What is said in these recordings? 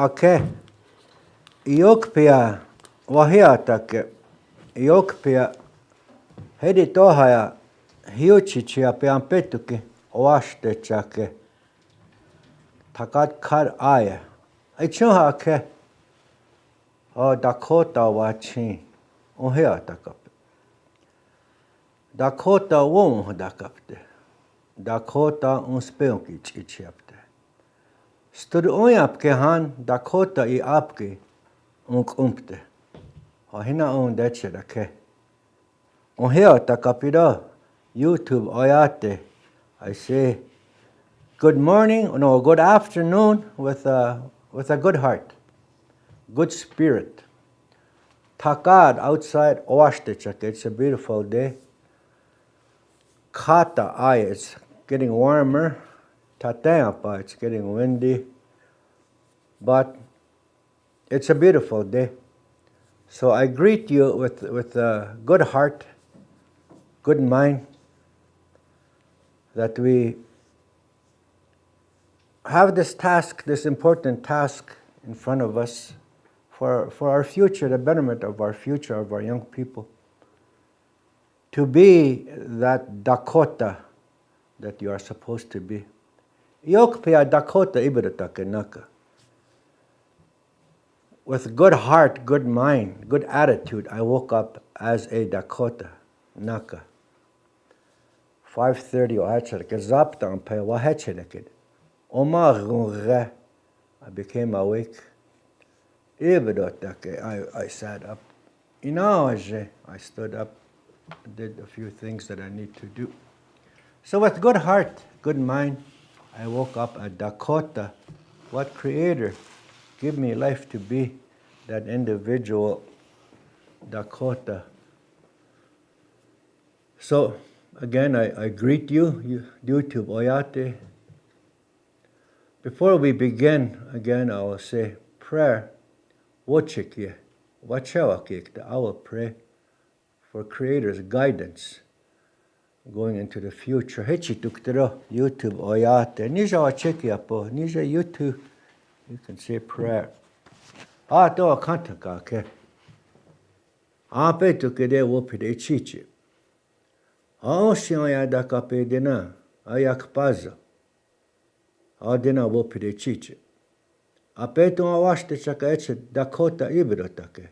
Ake Iokpia wahiatake Iokpia hedi tohaja hiuchichia pian petuki oastechake takat kar aya ichuha ke o Dakota wachi ohiataka Dakota won dakapte Dakota unspeonki chichiapte Stud oyapke han Dakota Iapi umpte. Hina dechedake. Takapida YouTube oyate. I say good morning, no, good afternoon with a good heart, good spirit. Takad outside Oashtechak, it's a beautiful day. Kata it's getting warmer. Tateapa, it's getting windy, but it's a beautiful day. So I greet you with a good heart, good mind, that we have this task, this important task in front of us for our future, the betterment of our future, of our young people, to be that Dakota that you are supposed to be. Iokpia Dakota ibidutake naka. With good heart, good mind, good attitude, I woke up as a Dakota naka. 5:30 oachar zaptan pe wahechelekid. Omar I became awake. Ibidutake I sat up. Inaje I stood up, did a few things that I need to do. So with good heart, good mind, I woke up at Dakota. What Creator give me life to be that individual Dakota. So again, I greet you, YouTube Oyate. Before we begin, again, I will say prayer. Wochikye, wachawakik. I will pray for Creator's guidance going into the future. Hechituktero YouTube oyate. Nija wachekiapo. Nija YouTube. You can say prayer. To akantaka ke. Petuke de wopide chichi. Oshia dakape dena. Ayakpaza. Dena wopide chichi. Apeto awashte chaka eche Dakota ibirotake.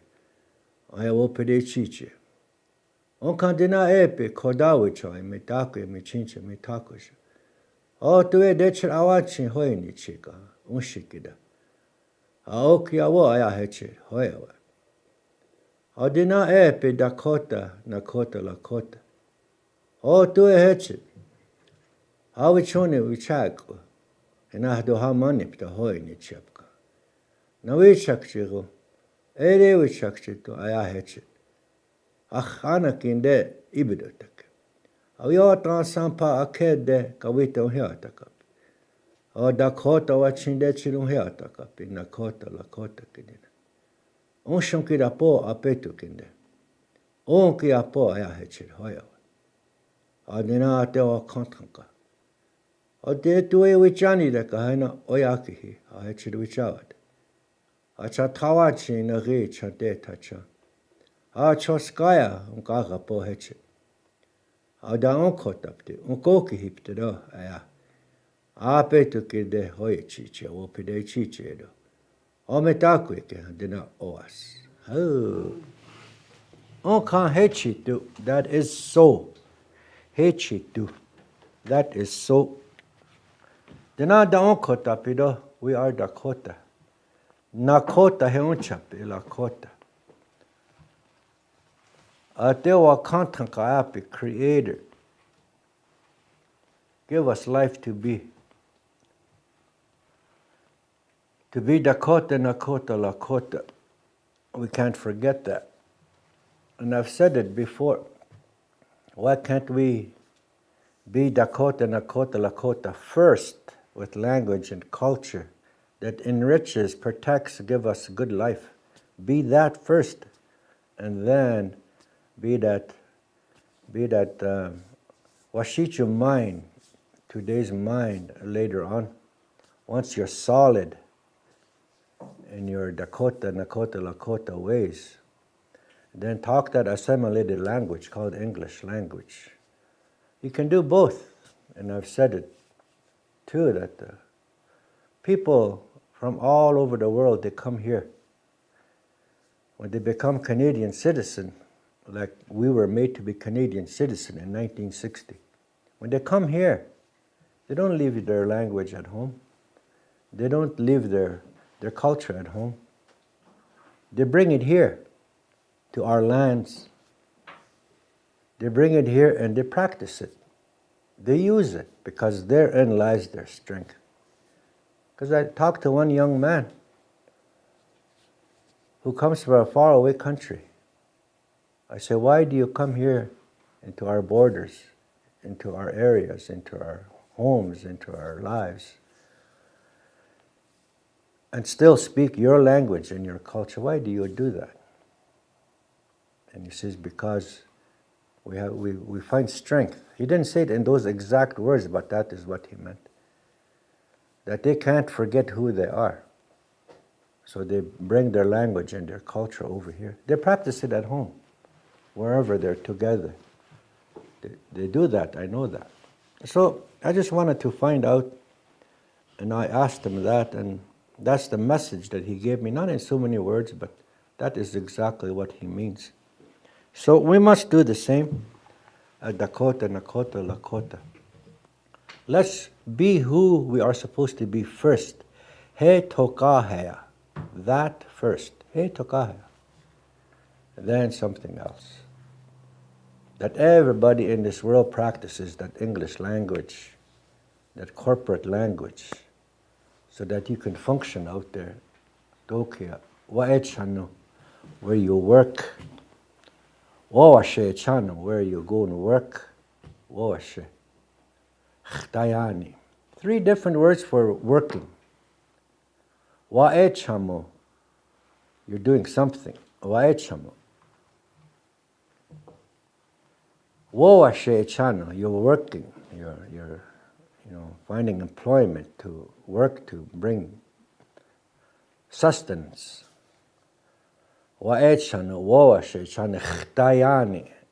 Wopide chichi. Onkandina epe kodawicho mitake michinche mitakusha. Tuwe decher awachi hoini chika unshikida. Aoki awo aya hechit, hoyawa. Adina epi Dakota, Nakota, Lakota. O tu e hechit. Hawichoni wichagwa. Enahdo hamanip da hoi ni chepka. Na wichakchigo. Ere wichakchito aya hechit. Ach anakinde ibidotak. Awyota sampa akede kawita unhiatakap. O Dakota wachinde chirunhiatakap. Nakota, Lakota kidina. Unsham kirapo apetu kinde. Onki apo aya hechit hoyawa. Adina te o kontanka. O te tue wichani de kahina oyakihi a hechit wichawad. A cha tawachi na ri cha de tacha. A choskaya unkaga po hechit. A da onkotapti unkoki hipte do aya. A petu kide hoye chiche o pide chiche do. O metakwike dina oas. Oh. Onkan hechitu, that is so. Hechitu, that is so. Dina da onkotapido, we are Dakota. Nakota he unchapi Lakota. Atewa kantanka Iapi, Creator. Give us life to be. To be Dakota, Nakota, Lakota. We can't forget that. And I've said it before. Why can't we be Dakota, Nakota, Lakota first with language and culture that enriches, protects, give us a good life? Be that first, and then be that Washichu mind, today's mind later on. Once you're solid in your Dakota, Nakota, Lakota ways, then talk that assimilated language called English language. You can do both, and I've said it too, that people from all over the world, they come here. When they become Canadian citizen, like we were made to be Canadian citizen in 1960, when they come here, they don't leave their language at home. They don't leave their culture at home. They bring it here to our lands. They bring it here and they practice it. They use it because therein lies their strength. Because I talked to one young man who comes from a faraway country. I said, why do you come here into our borders, into our areas, into our homes, into our lives, and still speak your language and your culture? Why do you do that? And he says, because we find strength. He didn't say it in those exact words, but that is what he meant. That they can't forget who they are. So they bring their language and their culture over here. They practice it at home, wherever they're together. They do that, I know that. So I just wanted to find out, and I asked him that, and that's the message that he gave me, not in so many words, but that is exactly what he means. So we must do the same at Dakota, Nakota, Lakota. Let's be who we are supposed to be first. He tokahea, that first. He tokahea. Then something else. That everybody in this world practices that English language, that corporate language, so that you can function out there. Tokia, waechano, where you work. Wawashe chano, where you go and work. Wawashe. Chtayani. 3 different words for working. Waechamo, you're doing something. Waechamo. Wawashe chano, you're working. You're finding employment to work to bring sustenance. Waechano, wawashe chano,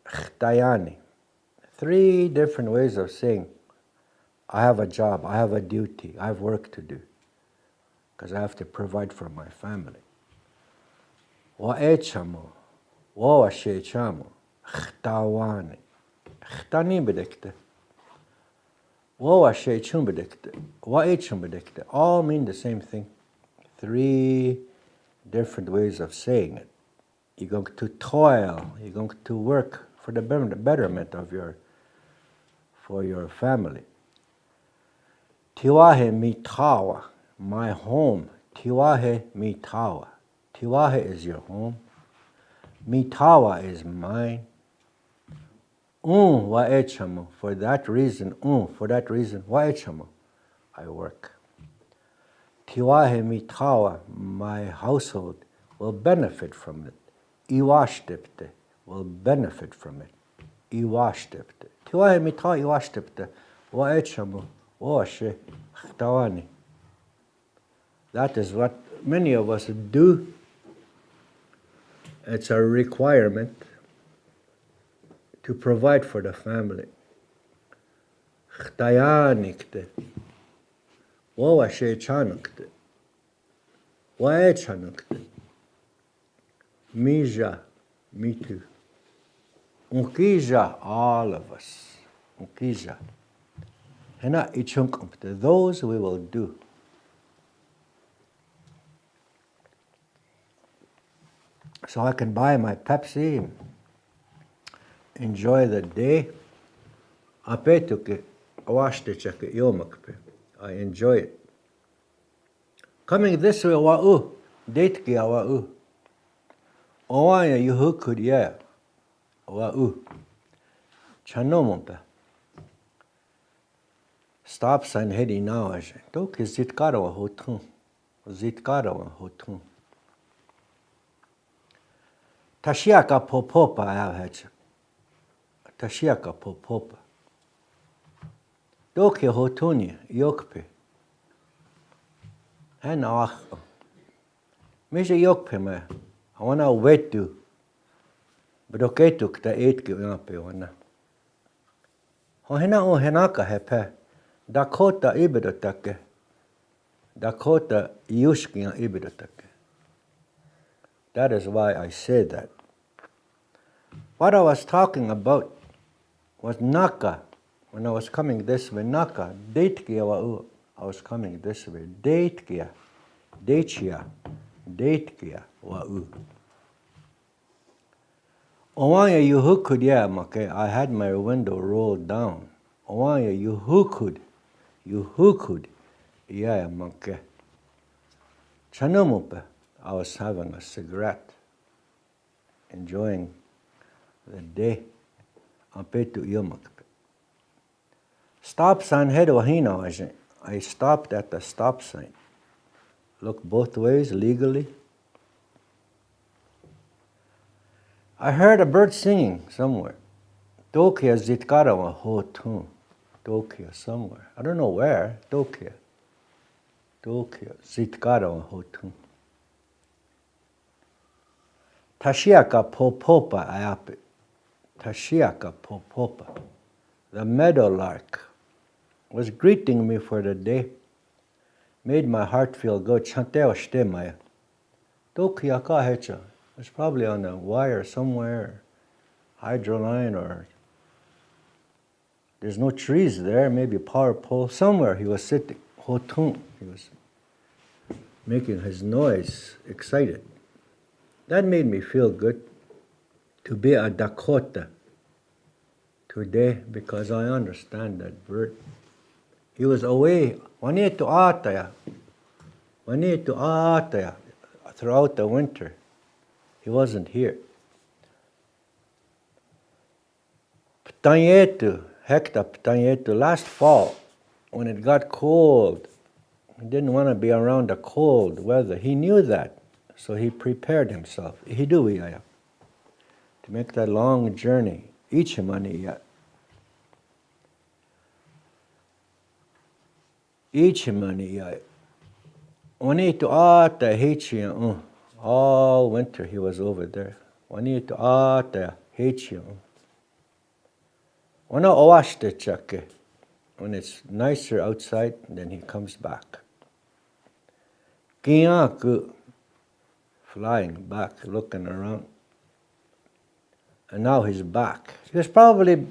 chtayani. 3 different ways of saying, I have a job, I have a duty, I have work to do, because I have to provide for my family. Waechamo, wawashe chamo, chtawani. Chtani bedekte. Wawashe chum bedekte. Waechum bedekte. All mean the same thing. 3 different ways of saying it. You're going to toil. You're going to work for the betterment of for your family. Tiwahe mitawa, my home. Tiwahe mitawa. Tiwahe is your home. Mitawa is mine. Waechamu. For that reason, waechamu, I work. Tiwahe mitawa, my household will benefit from it. Iwashtipte will benefit from it. Iwashtipte. Tiwahe mitawa iwashtipte. Waechamu. Washe chtawani. That is what many of us do. It's a requirement to provide for the family. Chtayanikte. Washe chanukte. Wae chanukte. Mija, me too. Unkija, all of us. Unkija. Hena ichunkumpte. Those we will do. So I can buy my Pepsi, enjoy the day. Apetuke awashtechake yomakpe. I enjoy it. Coming this way, wa'u, daitki wa'u. Owaya yuhukud ya, wa'u. Chanomumpe. Stop sign heading now, aje. Doke zitkara wa hotun. Zitkara wa hotun. Tashiaka popopa avhacha. Tashiaka popopa. Doke hotunya yokpe. Hena wach. Misha yokpe me. I wanna wetu. Broketuk ta eitke unape wana. Hena o henaka hepe. Dakota ibidotake. Dakota yushkia ibidotake. That is why I say that. What I was talking about was Naka. When I was coming this way, Naka, Deitkia wa'u. I was coming this way. Deitkia, Deichia, Deitkia wa'u. Owanya yuhukud ya make. I had my window rolled down. Owanya yuhukud ya make. Chanumupe. I was having a cigarette, enjoying the day. Ampetu yomakpe. Stop sign head wahina aje. I stopped at the stop sign. Look both ways legally. I heard a bird singing somewhere. Tokia zitkara wa hotun. Tokia somewhere. I don't know where. Tokia zitkara wa hotun. Tashiaka popopa Iapi. Tashiaka popopa. The meadowlark was greeting me for the day. Made my heart feel good. Chanteo shtemaya. Dokiaka hecha. It's probably on a wire somewhere. Hydro line or there's no trees there. Maybe a power pole. Somewhere he was sitting. Hotun. He was making his noise. Excited. That made me feel good to be a Dakota today because I understand that bird. He was away throughout the winter. He wasn't here. Ptanyetu, last fall, when it got cold, he didn't want to be around the cold weather. He knew that. So he prepared himself. To make that long journey. Ichimani. All winter he was over there. When it's nicer outside, then he comes back. Flying back, looking around. And now he's back. He was probably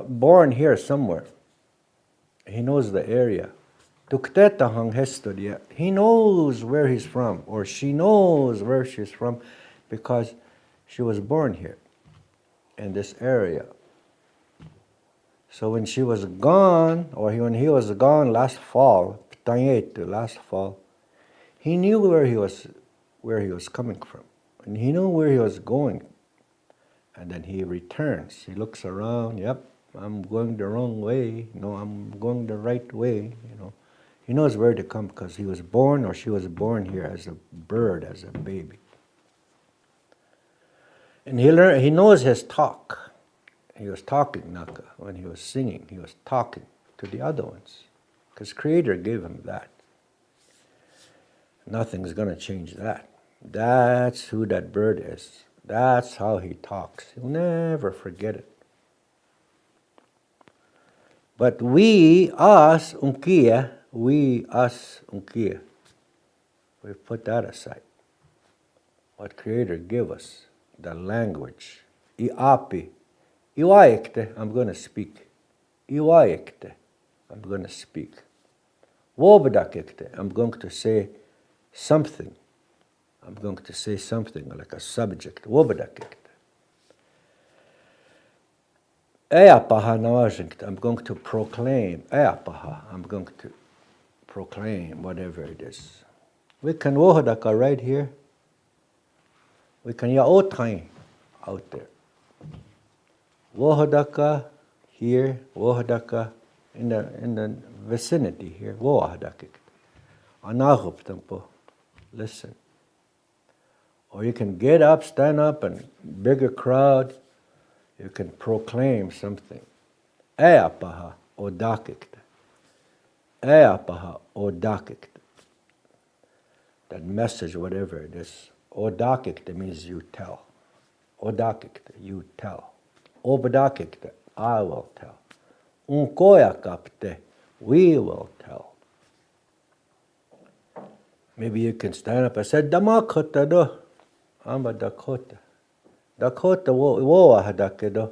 born here somewhere. He knows the area. Tuktetahang hestodia. He knows where he's from, or she knows where she's from, because she was born here, in this area. So when she was gone, or when he was gone last fall, last fall, he knew where he was coming from, and he knew where he was going. And then he returns. He looks around. Yep, I'm going the wrong way. No, I'm going the right way. He knows where to come because he was born, or she was born here as a bird, as a baby. And he knows his talk. He was talking, Naka, when he was singing. He was talking to the other ones because Creator gave him that. Nothing's going to change that. That's who that bird is. That's how he talks. He'll never forget it. But we, us, Unkia, we put that aside. What Creator gave us, the language. Iapi. Iwaikte, I'm going to speak. Iwaikte, I'm going to speak. Wobadakikte, I'm going to say something. I'm going to say something like a subject. Wobadakikte. Iapaha nawajikte, I'm going to proclaim. Iapaha, I'm going to proclaim whatever it is. We can wohadaka right here. We can yaotai out there. Wohadaka here, wohadaka in the vicinity here. Wohadakik. Anahup tempo. Listen. Or you can get up, stand up, and bigger crowd. You can proclaim something. Eapaha odakikta. Eapaha odakikta. That message, whatever it is. Odakikta means you tell. Odakikta, you tell. Obadakikta, I will tell. Unkoyakapte, we will tell. Maybe you can stand up and say, Damakota do. I'm a Dakota. Dakota woahadake do.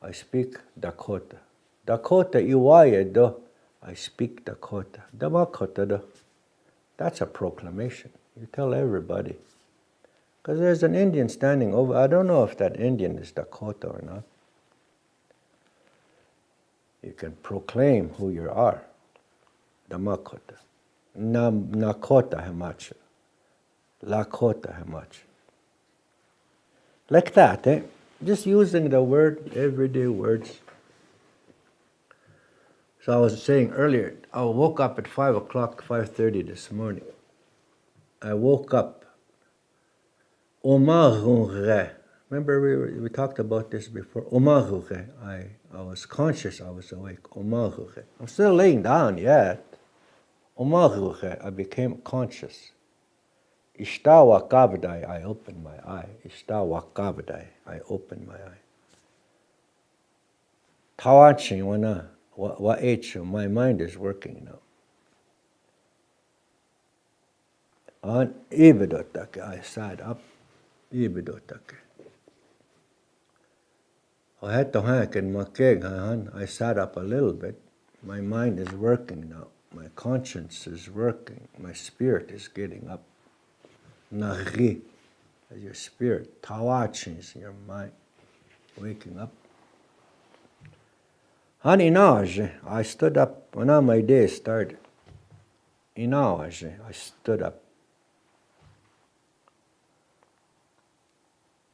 I speak Dakota. Dakota iwaye do. I speak Dakota. Damakota do. That's a proclamation. You tell everybody. Because there's an Indian standing over. I don't know if that Indian is Dakota or not. You can proclaim who you are. Damakota. Nakota hemach. Lakota hemach. Like that, eh? Just using the word, everyday words. So I was saying earlier, I woke up at 5 o'clock, 5:30 this morning. I woke up. Remember we talked about this before. I was conscious, I was awake. I'm still laying down yet. I became conscious. Ishtawa kabadai, I opened my eye. Ishtawa kabadai, I opened my eye. Tawachi wana wa echu, my mind is working now. On ibidotake, I sat up. Ibidotake. I sat up a little bit. My mind is working now. My conscience is working. My spirit is getting up. Naghi, your spirit. Tawachins, your mind, waking up. Haninaj, I stood up when my day started. Inaj, I stood up.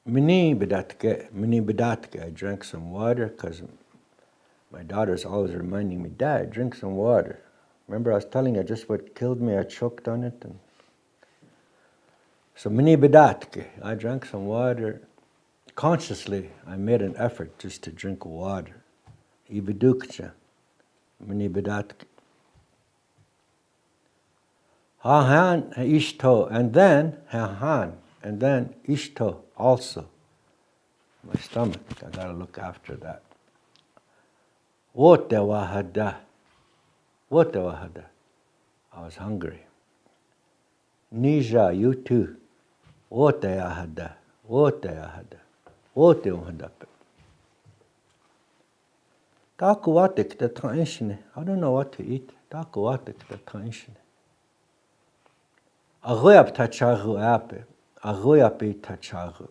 Mini bidatke, I drank some water because my daughter's always reminding me, Dad, drink some water. Remember I was telling you just what killed me, I choked on it. So mini bidatke, I drank some water. Consciously, I made an effort just to drink water. Ibidukcha, mini bidatke. Hahan ishto, and then hahan, and then ishto also. My stomach, I gotta look after that. Wote wahada. I was hungry. Nija, you too. Wote ahada. Wote uhadape. Takuwatik, the taishne. I don't know what to eat. Dakuatik the tension. Aguyap tachagu ape. Aguyapi tachagu.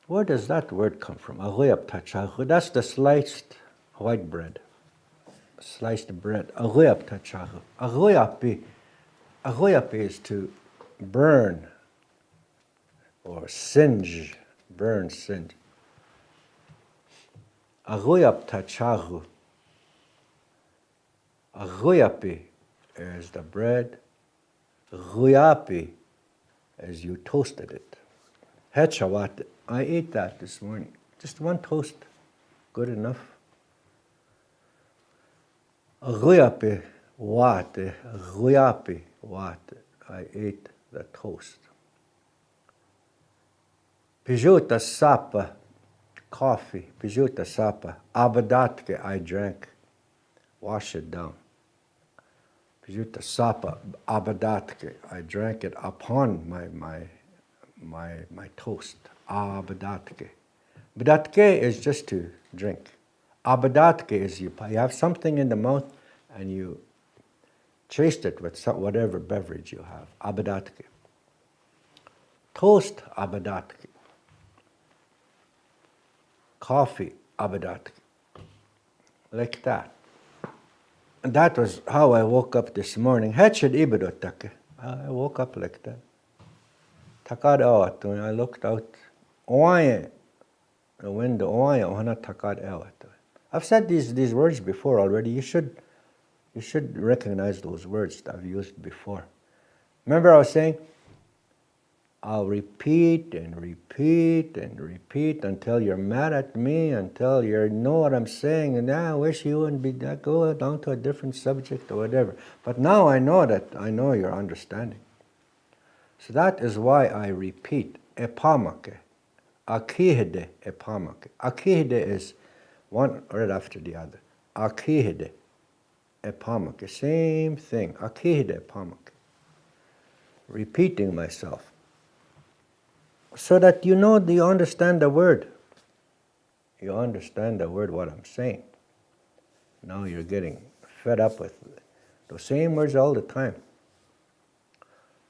Where does that word come from? Aguyap tachagu. That's the sliced white bread. Sliced bread. Aguyap tachagu. Aguyapi. Aguyapi is to burn or singe. Burn, singe. Aguyap tachagu. Aguyapi is the bread. Guyapi is you toasted it. Hechawat. I ate that this morning. Just one toast. Good enough. Guyapi wate. Guyapi wate. I ate the toast. Pijuta sapa. Coffee. Pijuta sapa. Abadatke I drank. Wash it down. Pijuta sapa. Abadatke. I drank it upon my toast. Abadatke. Badatke is just to drink. Abadatke is you have something in the mouth and you chase it with whatever beverage you have. Abadatke. Toast, abadatke. Coffee, abadatke. Like that. And that was how I woke up this morning. Hechid ibadotake. I woke up like that. Takad awat when I looked out. Oye, the window. Oye, ohana takad awat. I've said these words before already. You should recognize those words that I've used before. Remember I was saying, I'll repeat and repeat and repeat until you're mad at me, until you know what I'm saying, and I wish you wouldn't be that, go down to a different subject or whatever. But now I know you're understanding. So that is why I repeat. Epamake. Akihide epamake. Akihide is one right after the other. Akihide epamake. Same thing. Akihide epamake. Repeating myself. So that you understand the word. You understand the word, what I'm saying. Now you're getting fed up with the same words all the time.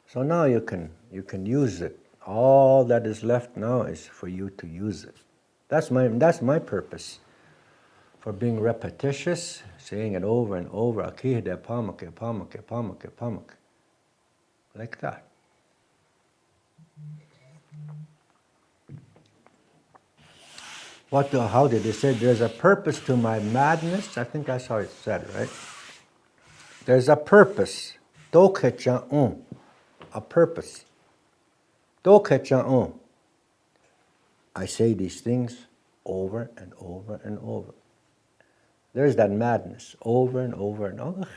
So now you can use it. All that is left now is for you to use it. That's my purpose. For being repetitious, saying it over and over. Akihide epamake, epamake, epamake, epamake. Like that. How did it say? There's a purpose to my madness. I think that's how it said, right? There's a purpose. A purpose. I say these things over and over and over. There's that madness over and over and over.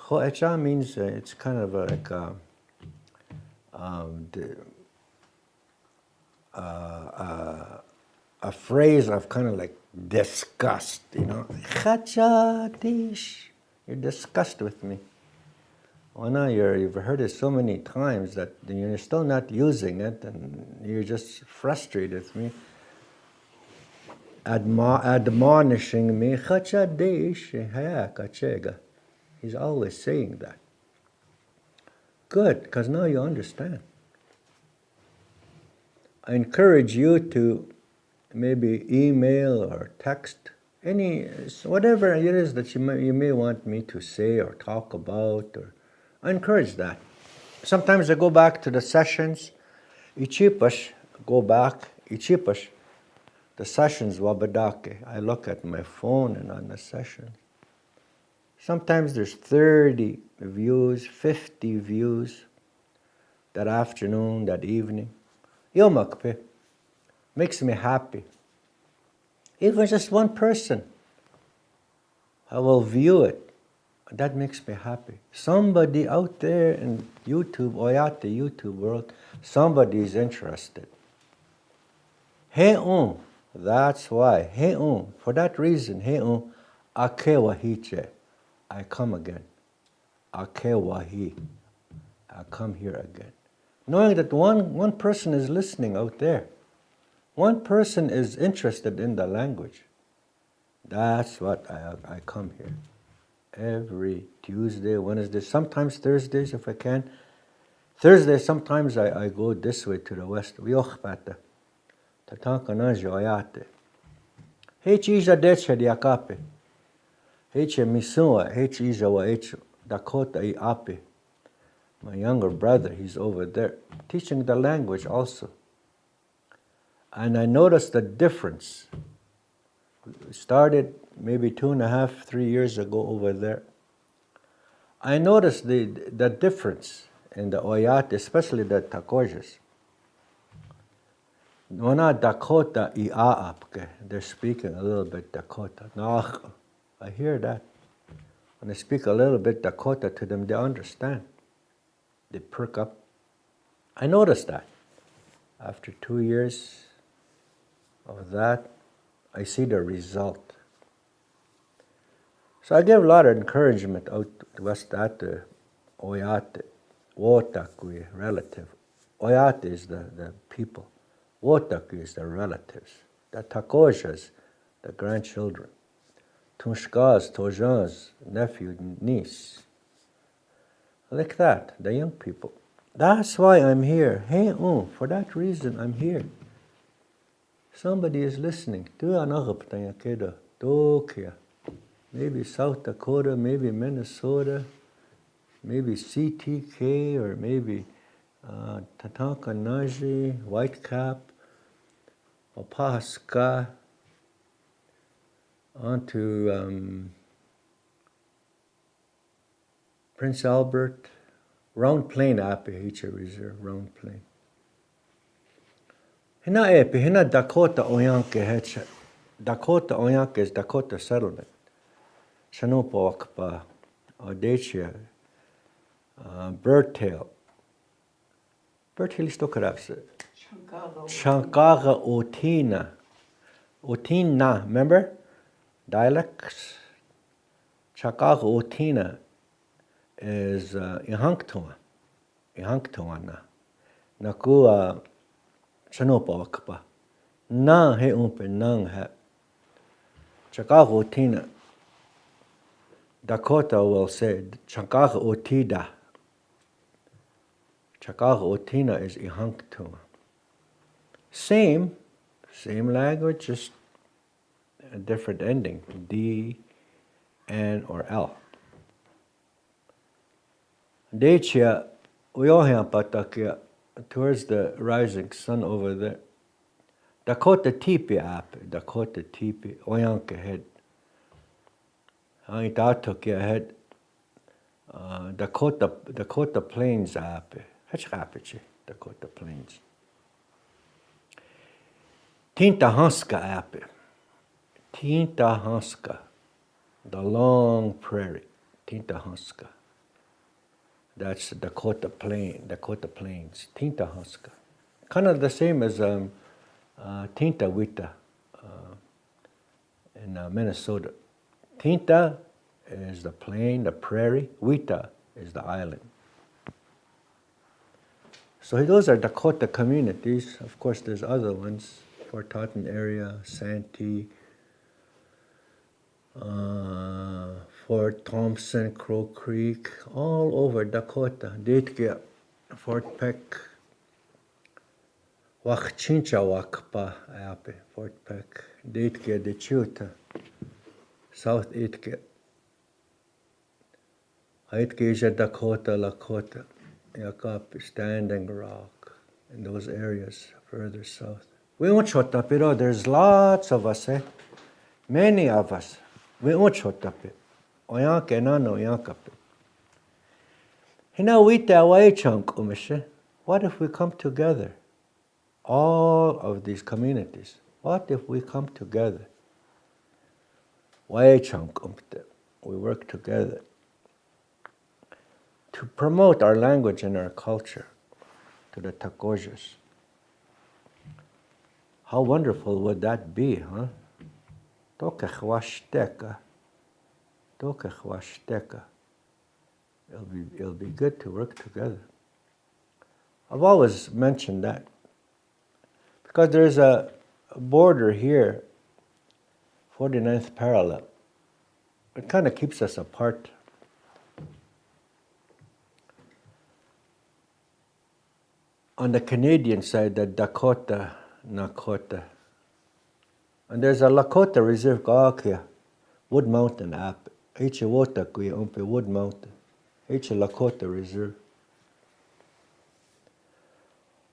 Cho'echa means it's kind of like a phrase of kind of like disgust, Chachadish. You're disgusted with me. Well, now you've heard it so many times that you're still not using it, and you're just frustrated with me. Admonishing me. Chachadish. He's always saying that. Good, because now you understand. I encourage you to maybe email or text whatever it is that you may want me to say or talk about. I encourage that. Sometimes I go back to the sessions. Ichipash, go back. Ichipash, the sessions wabadake. I look at my phone and on the session. Sometimes there's 30 views, 50 views that afternoon, that evening. Yomakpe makes me happy. Even just one person, I will view it. That makes me happy. Somebody out there in YouTube, Oyate YouTube world, somebody is interested. He'un, that's why. He'un, for that reason, he'un, akewahiche, I come again. Akewahi, I come here again. Knowing that one person is listening out there. One person is interested in the language. That's what I come here. Every Tuesday, Wednesday, sometimes Thursdays if I can. Thursday, sometimes I go this way to the west. Viochpata. Tatankanaji Oyate. H Ija Deche Diakape. H Misua, H Ija wa H Dakota Iapi. My younger brother, he's over there, teaching the language also. And I noticed the difference. We started maybe 2.5, 3 years ago over there. I noticed the difference in the Oyate, especially the Takojas. Wana Dakota Iaapke, they're speaking a little bit Dakota. Now, I hear that. When I speak a little bit Dakota to them, they understand. They perk up. I noticed that. After 2 years of that, I see the result. So I give a lot of encouragement out to Westate, Oyate, Wotakui, relative. Oyate is the people. Wotakui is the relatives. The Takojas, the grandchildren. Tunshkas, Tojans, nephew, niece. Like that, the young people. That's why I'm here. Hey, for that reason, I'm here. Somebody is listening. Maybe South Dakota, maybe Minnesota, maybe CTK, or maybe Tatanka Naji, Whitecap, Opaska, on to Prince Albert, Round Plain Iapi, Hicha Reserve, Round Plain. Hina Iapi, hina Dakota Oyanke Hecha. Dakota Oyanke is Dakota settlement. Shanopa Wakpa, Audacia, Birdtail. Birdtail is Tokarapse. Chankaga Otina. Otina, remember? Dialects. Chankaga Otina is Ihanktua. Ihanktuana. Nakua Shanopa Wakpa. Na he umpe nang ha. Chankaga Otina. Dakota will say, Chankaga Otida. Chankaga Otina is Ihanktua. Same language, just a different ending. D, N, or L. Dechia, Uyohiampatakia, towards the rising sun over there. Dakota Tipi app, Dakota Tipi, Oyanka head. Took ahead. Dakota Plains app. Dakota Plains. Tintahanska app. Tintahanska. The long prairie. Tintahanska. That's Dakota Plains. Tintahanska. Kind of the same as Tintawita in Minnesota. Tinta is the plain, the prairie. Wita is the island. So those are Dakota communities. Of course, there's other ones. Fort Totten area, Santee, Fort Thompson, Crow Creek, all over Dakota. Dateke, Fort Peck, Wachchincha Wakpa, Iapi, Fort Peck. Dateke, Dechuta, South Itke. Haitke is Dakota, Lakota, Yakapi, Standing Rock, in those areas further south. We won't shut up it. There's lots of us, many of us. We won't shut up it. Oyanke nano yankapi. Hina wita away chunk umishe. What if we come together? All of these communities. What if we come together? Way chunk umte. We work together to promote our language and our culture to the Takojas. How wonderful would that be, huh? Tokechwashteka. It'll be good to work together. I've always mentioned that because there's a border here 49th parallel. It kind of keeps us apart. On the Canadian side, the Dakota, Nakota. And there's a Lakota Reserve Gaakia, Wood Mountain app. H Wotakui Umpe Wood Mountain. H Lakota Reserve.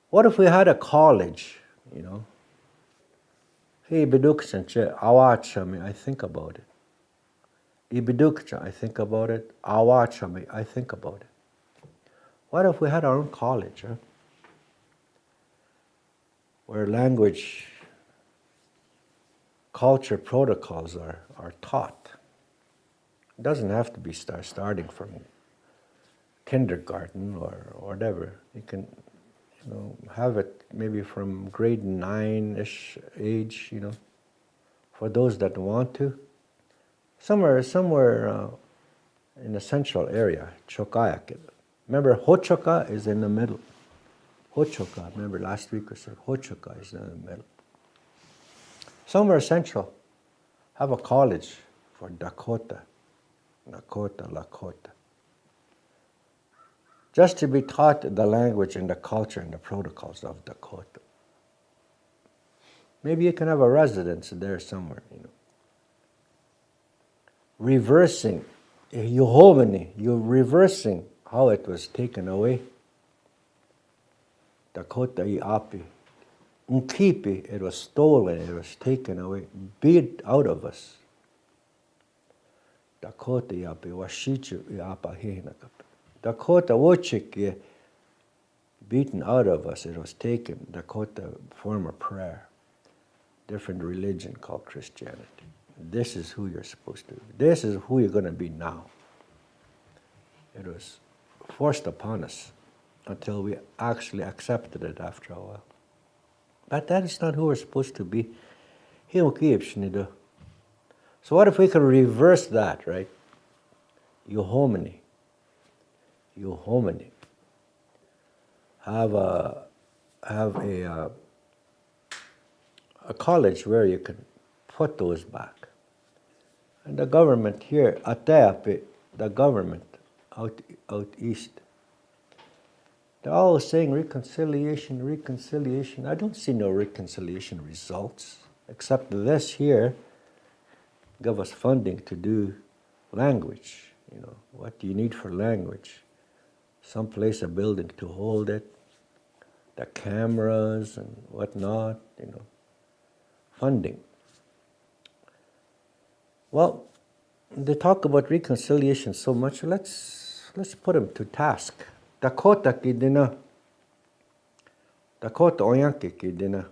What if we had a college, you know? Hey, Bidukchanche, Awachami, I think about it. Ibidukcha, I think about it. Awachami, I think about it. What if we had our own college, huh? Where language, culture, protocols are taught. It doesn't have to be starting from kindergarten or whatever. You can, have it maybe from grade 9-ish age, for those that want to. Somewhere in the central area, Chokayak. Remember, Hochoka is in the middle. Hochoka, remember last week I said Hochoka is in the middle. Somewhere central, have a college for Dakota, Lakota. Just to be taught the language and the culture and the protocols of Dakota. Maybe you can have a residence there somewhere, Reversing, you're reversing how it was taken away. Dakota Iapi. Unkipi, it was stolen, it was taken away, beat out of us. Dakota Iapi, Washichu Iapa Hinakap. Dakota Wochik, beaten out of us, it was taken. Dakota form of prayer. Different religion called Christianity. This is who you're supposed to be. This is who you're going to be now. It was forced upon us until we actually accepted it after a while. But that is not who we're supposed to be. So what if we could reverse that, right? Euhomony. Have a college where you can put those back. And the government here, Iapi, the government out east, they're always saying reconciliation. I don't see no reconciliation results, except this here, give us funding to do language. What do you need for language? Someplace, a building to hold it, the cameras and whatnot, funding. Well, they talk about reconciliation so much, let's put them to task. Dakota Kidina, Dakota Oyanki Kidina.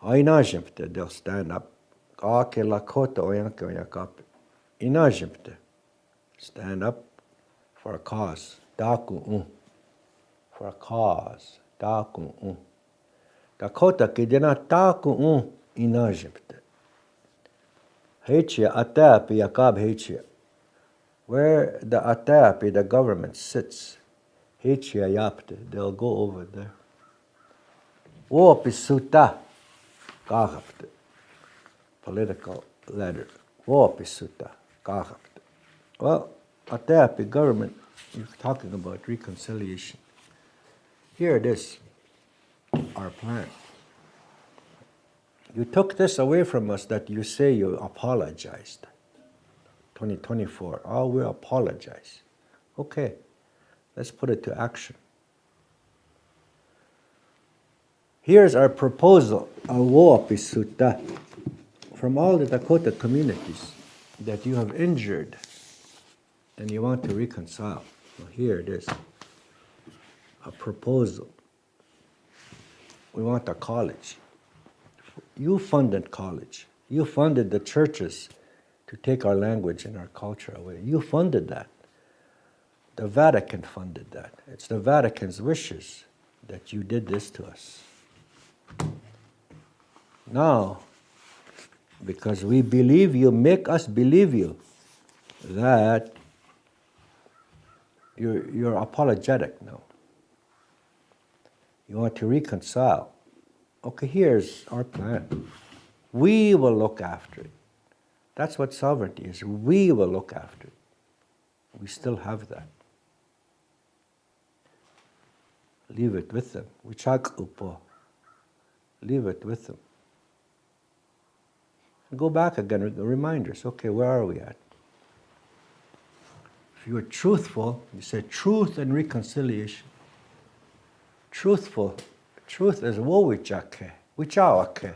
Ainajimte, they'll stand up. Kaake Lakota Oyanki Oyakap. Inajimte, stand up for a cause. Daku for a cause. Daku Dakota Kidina Taku Inajimte. Hechia Iapi Yakab Hechia. Where the Iapi, the government, sits, Hechia Yapte, they'll go over there. Wopisuta Kahapte. Political letter. Wopisuta Kahapte. Well, Iapi government, you're talking about reconciliation. Here it is, our plan. You took this away from us that you say you apologized. 2024, we apologize. Okay, let's put it to action. Here's our proposal, Awopisuta, from all the Dakota communities that you have injured and you want to reconcile. Well, here it is, a proposal. We want a college. You funded college. You funded the churches to take our language and our culture away. You funded that. The Vatican funded that. It's the Vatican's wishes that you did this to us. Now, because we believe you, make us believe you, that you're apologetic now. You want to reconcile. Okay, here's our plan. We will look after it. That's what sovereignty is. We will look after it. We still have that. Leave it with them. Leave it with them. And go back again with the reminders. Okay, where are we at? If you are truthful, you say truth and reconciliation. Truthful. Truth is wowichake. Wichawake.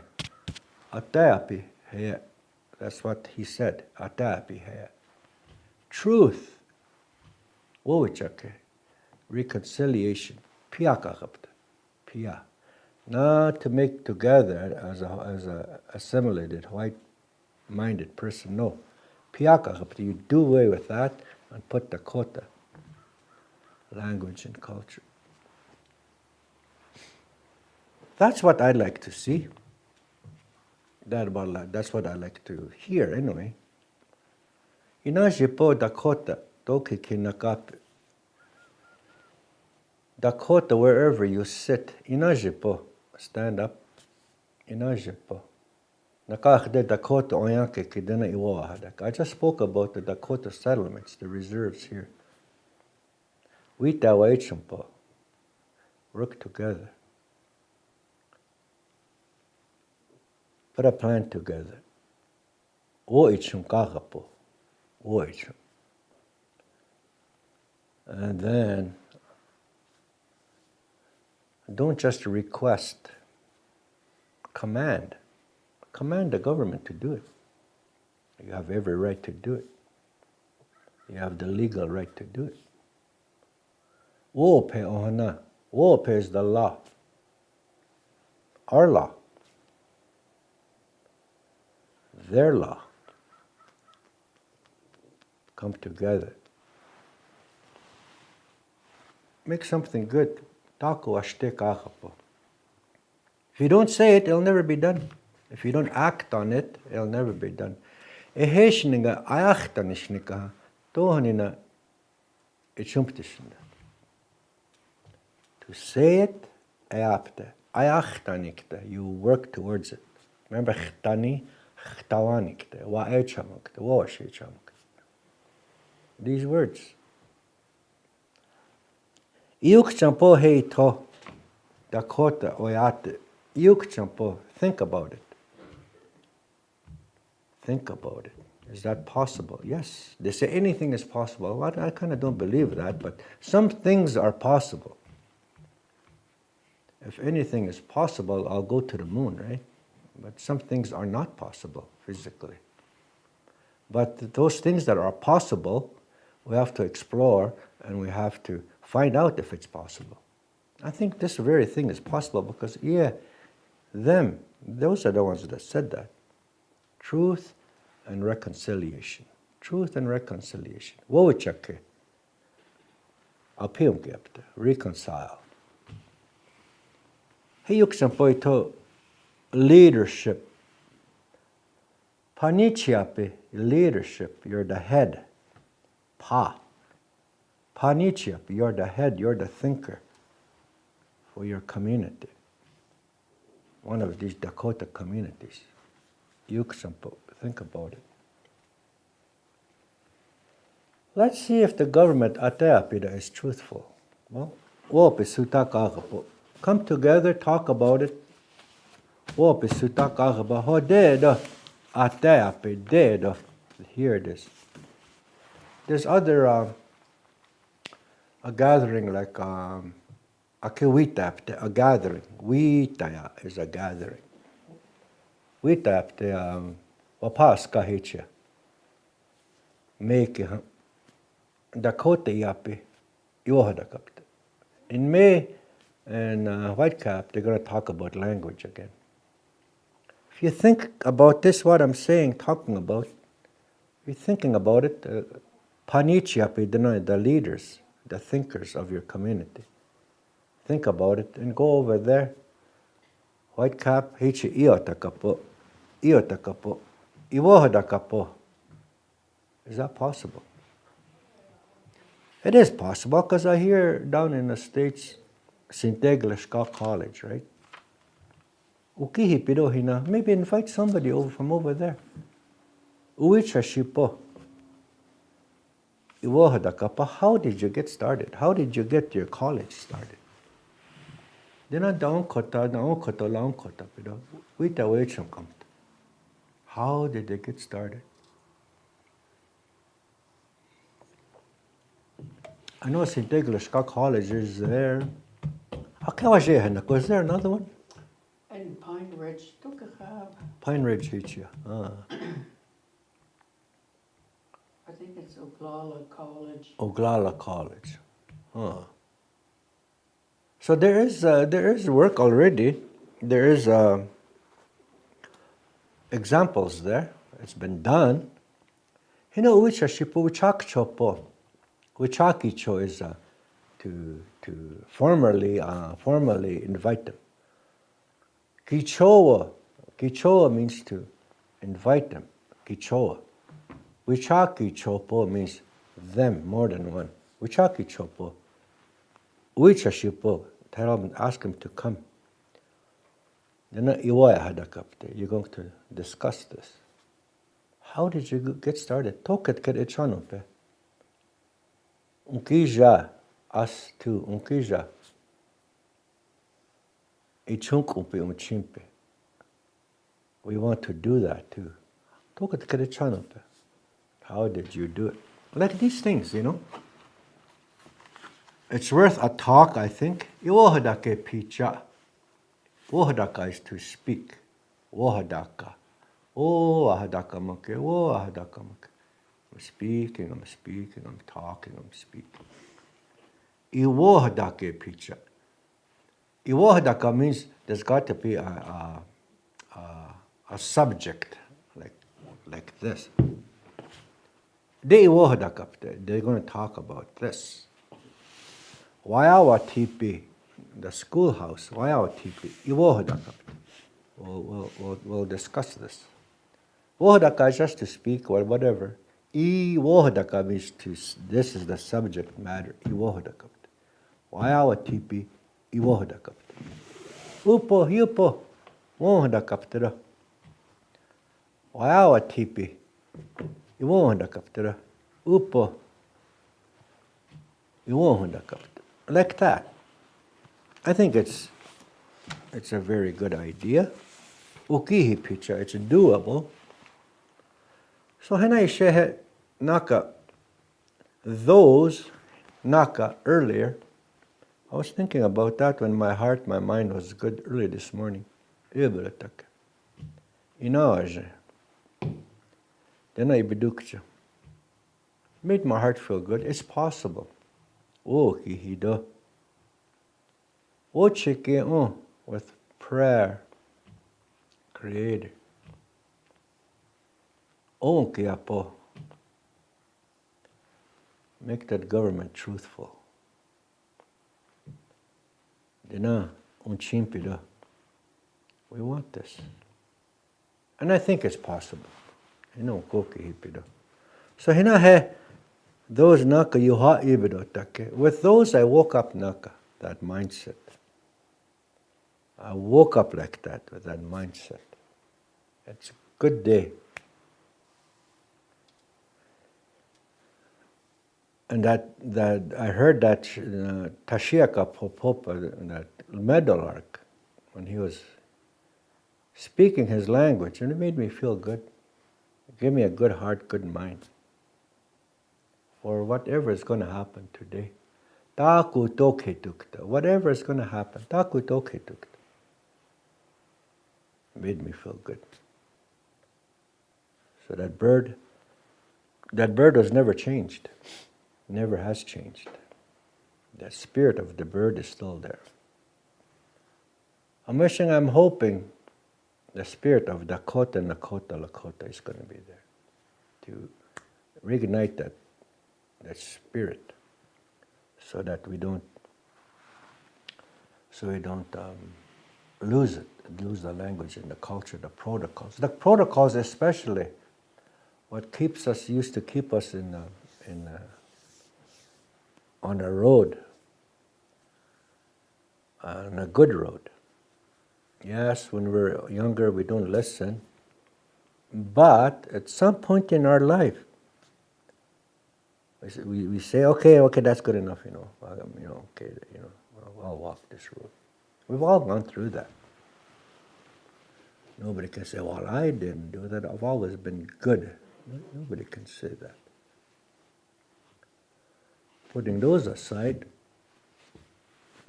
Atayapi. That's what he said. Atayapi. Truth. Wowichake. Reconciliation. Pia. Not to make together as a assimilated white-minded person. No. You do away with that and put Dakota language and culture. That's what I'd like to see. That's what I like to hear anyway. Inajipo Dakota doki kinakapi. Dakota, wherever you sit, inajipo, stand up. Inajipo. Nakakde Dakota oyanke kidena iwahadak. I just spoke about the Dakota settlements, the reserves here. Wita waichampo. Work together. Put a plan together. Oichum kakapo. Oichum. And then don't just request, command. Command the government to do it. You have every right to do it. You have the legal right to do it. Wope ohana. Wope is the law. Our law. Their law. Come together. Make something good. If you don't say it, it'll never be done. If you don't act on it, it'll never be done. To say it, you work towards it. Remember, these words. Dakota oyate. Think about it. Think about it. Is that possible? Yes. They say anything is possible. Well, I kind of don't believe that, but some things are possible. If anything is possible, I'll go to the moon, right? But some things are not possible physically. But those things that are possible, we have to explore and we have to find out if it's possible. I think this very thing is possible because, those are the ones that said that. Truth and reconciliation. Truth and reconciliation. Wowichake. Apiumgepte. Reconcile. Heyuksampoito leadership. Panichiapi, leadership. You're the head. Panichiapi, you're the head, you're the thinker for your community. One of these Dakota communities. Yuksampo, think about it. Let's see if the government Ateapida is truthful. Well, come together, talk about it. Here it is. There's other a gathering like a gathering. Witaya is a gathering. Witapte wapaska hicha. Make Dakota Iapi Yohadakapte. In May and Whitecap, they're going to talk about language again. If you think about this, what I'm saying, talking about, if you're thinking about it, Panichiapi, the leaders, the thinkers of your community. Think about it and go over there. Whitecap, Hichi Iotakapo, Iwohadakapo. Is that possible? It is possible because I hear down in the States, St. Douglas College, right? Ukihipido hina. Maybe invite somebody over from over there. Uicha shipo. Iwohadakapa. How did you get started? How did you get your college started? Dina daonkota laonkota pido. Uita wechum kamt. How did they get started? I know St. Douglas College is there. Was there another one? And Pine Ridge, Pine Ridge, yeah. I think it's Oglala College. Oglala College. So there is work already. There is examples there. It's been done. Uicha shipo uchak chopo. Uchakicho is to formally invite them. Kichoa means to invite them. Kichoa. Wichaki chopo means them, more than one. Wichaki chopo. Uicha shipo. Tell them, ask him to come. You're going to discuss this. How did you get started? Toket ket echanope. Unkija, us too. Unkija. Ichunkumpe umchimpe. We want to do that too. Toket ket echanope. How did you do it? Like these things, It's worth a talk, I think. Iwohadake picha. Wohadaka is to speak. Wohadaka. Oh, ahadaka make. Oh, ahadaka make. I'm speaking, I'm talking, I'm speaking. Iwohadake picha. Iwohadaka means there's got to be a subject like this. They're going to talk about this. Waiawa tipi, the schoolhouse. Waiawa tipi. Iwohadaka. We'll discuss this. Wohadaka is just to speak or whatever. Iwohadaka means to. This is the subject matter. Iwohadaka. Waiawa tipi. Iwohadaka. Upo yupo. Wohadaka. Waiawa tipi. Iwohadaka. Upo. Iwohadaka. Like that. I think it's a very good idea. Ukihi picha, it's doable. So henai shehe naka those naka earlier. I was thinking about that when my mind was good early this morning. Ibrataka. Inaje. Then I bedukcha. Made my heart feel good. It's possible. Oh, kihido. Ochike with prayer. Creator. Kiapo. Make that government truthful. Dina unchimpido. We want this. And I think it's possible. Koki hipido. So hina he those naka yuha ibido take. With those I woke up naka, that mindset. I woke up like that with that mindset. It's a good day. And that I heard that Tashiaka Popopa, that meadowlark, when he was speaking his language, and it made me feel good. It gave me a good heart, good mind for whatever is going to happen today. Taku toke tukta. Whatever is going to happen, taku toke tukta. Made me feel good. So that bird was never changed. Never has changed. The spirit of the bird is still there. I'm hoping the spirit of Dakota, Lakota is going to be there to reignite that spirit, so that we don't lose the language and the culture, the protocols. The protocols, especially, what used to keep us on a road, on a good road. Yes, when we're younger, we don't listen. But at some point in our life, we say, okay, that's good enough, okay, I'll walk this road. We've all gone through that. Nobody can say, well, I didn't do that. I've always been good. Nobody can say that. Putting those aside,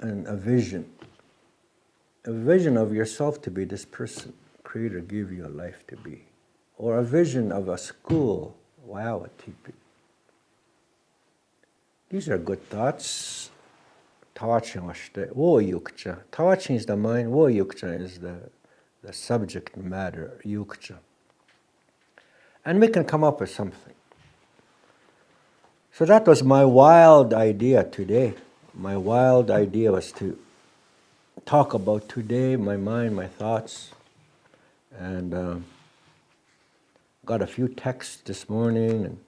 and a vision of yourself to be this person Creator gave you a life to be, or a vision of a school, wow, a tipi. These are good thoughts. Tawaching is the mind, wo yukcha is the subject matter, yukcha. And we can come up with something. So that was my wild idea today. My wild idea was to talk about today, my mind, my thoughts. And got a few texts this morning, and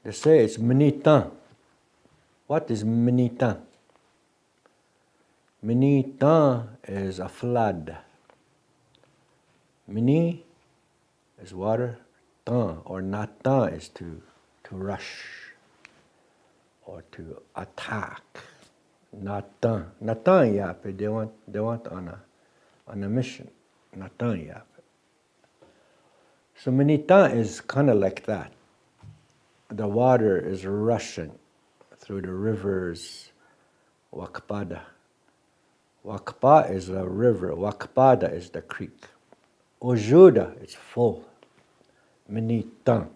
they say it's minitan. What is minitan? Minitan is a flood. Mini is water, tan or natan is to rush or to attack. Natan Iapi, they want on a mission. Natan Iapi. So minitan is kind of like that. The water is rushing through the rivers. Wakpada. Wakpa is a river. Wakpada is the creek. Ojuda is full. Minitan.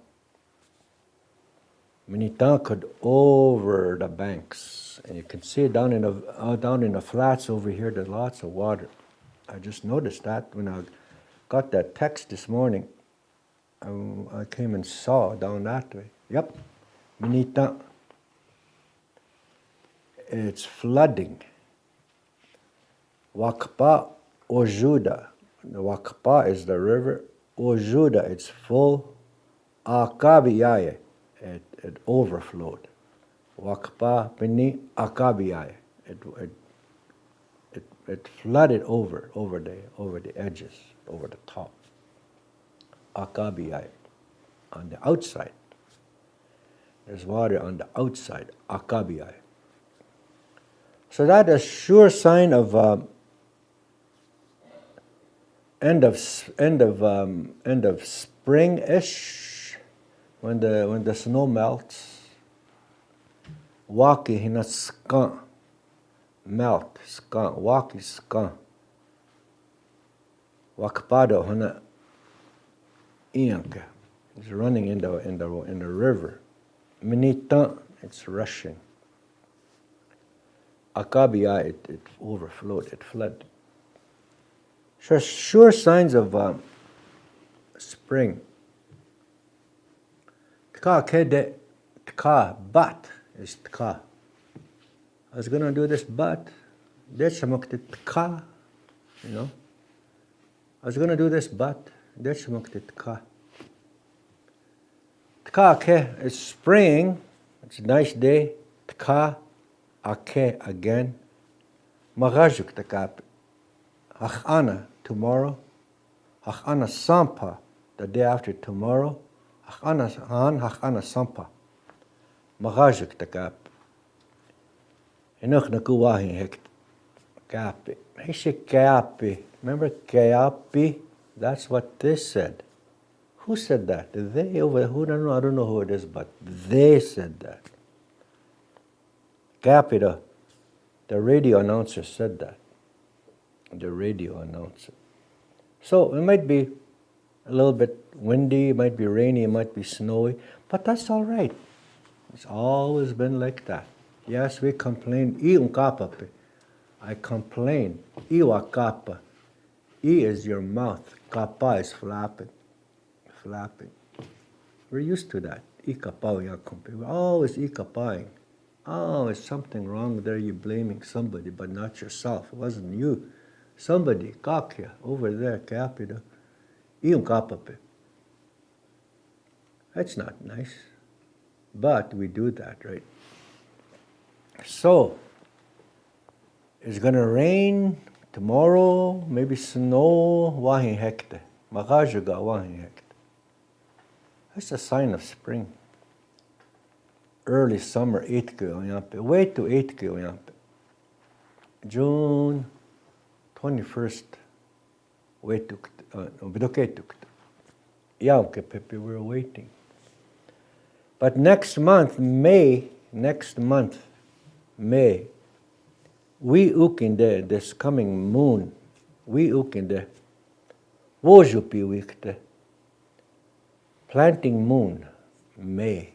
Minitan could over the banks, and you can see down in the flats over here. There's lots of water. I just noticed that when I got that text this morning. I came and saw down that way. Yep, Minitan. It's flooding. Wakpa, Ojuda. The Wakpa is the river. Ojuda, it's full. Akabiyaye, it overflowed. Wakpa, Pini, Akabiyaye. It flooded over the edges, over the top. Akabiyaye, on the outside. There's water on the outside, Akabiyaye. So that is a sure sign of end of spring-ish, when the snow melts. Waki hina skan, melt skan, waki skan. Wakpado hina ianka. It's running in the river. Minitan, it's rushing. Akabiya, it overflowed, it flooded. Sure signs of spring. Tka kede, tka, but is tka. I was going to do this, but deshamukte tka, I was going to do this, but deshamukte tka. Tka ke is spring. It's a nice day. Tka ake again. Magajuk takap. Hachana tomorrow. Hachana sampa the day after tomorrow. Hachana sampa. Magajuk takap. Enoch nakuwahi hek kapi. He said kapi. Remember kapi? That's what this said. Who said that? They over who? I don't know who it is, but they said that. Kapi, the radio announcer said that. The radio announcer. So it might be a little bit windy, it might be rainy, it might be snowy, but that's all right. It's always been like that. Yes, we complain. I complain. Iwa kapa. I is your mouth. Kapa is flapping. We're used to that. We're always ikapaing. Oh, it's something wrong there. You're blaming somebody, but not yourself. It wasn't you. Somebody, kakya, over there, kapida. Iyong kapape. That's not nice. But we do that, right? So, it's going to rain tomorrow, maybe snow, wahin hekte. Magajuga wahin hekte. That's a sign of spring. Early summer, 8 Iapi. Wait to 8 Iapi. June 21st, wait to Bidoketuk. Yauke Pepe, we're waiting. But next month, May, we ukinde, this coming moon, we ukinde, wojupi wikte, planting moon, May,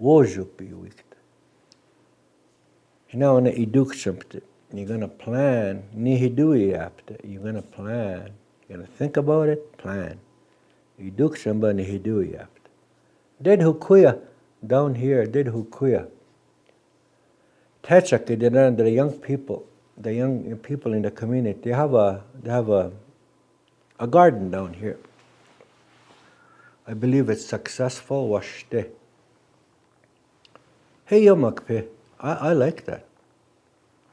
wojupi wikte. Now in a idukchampte, you're gonna plan, nihidui apte, you're gonna plan, you're gonna think about it, plan. Idukszamba nihidui apte. Did hukuya down here, did hukuya. Techake, the young people in the community, they have a garden down here. I believe it's successful. Washte. Hey yomakpe, I like that.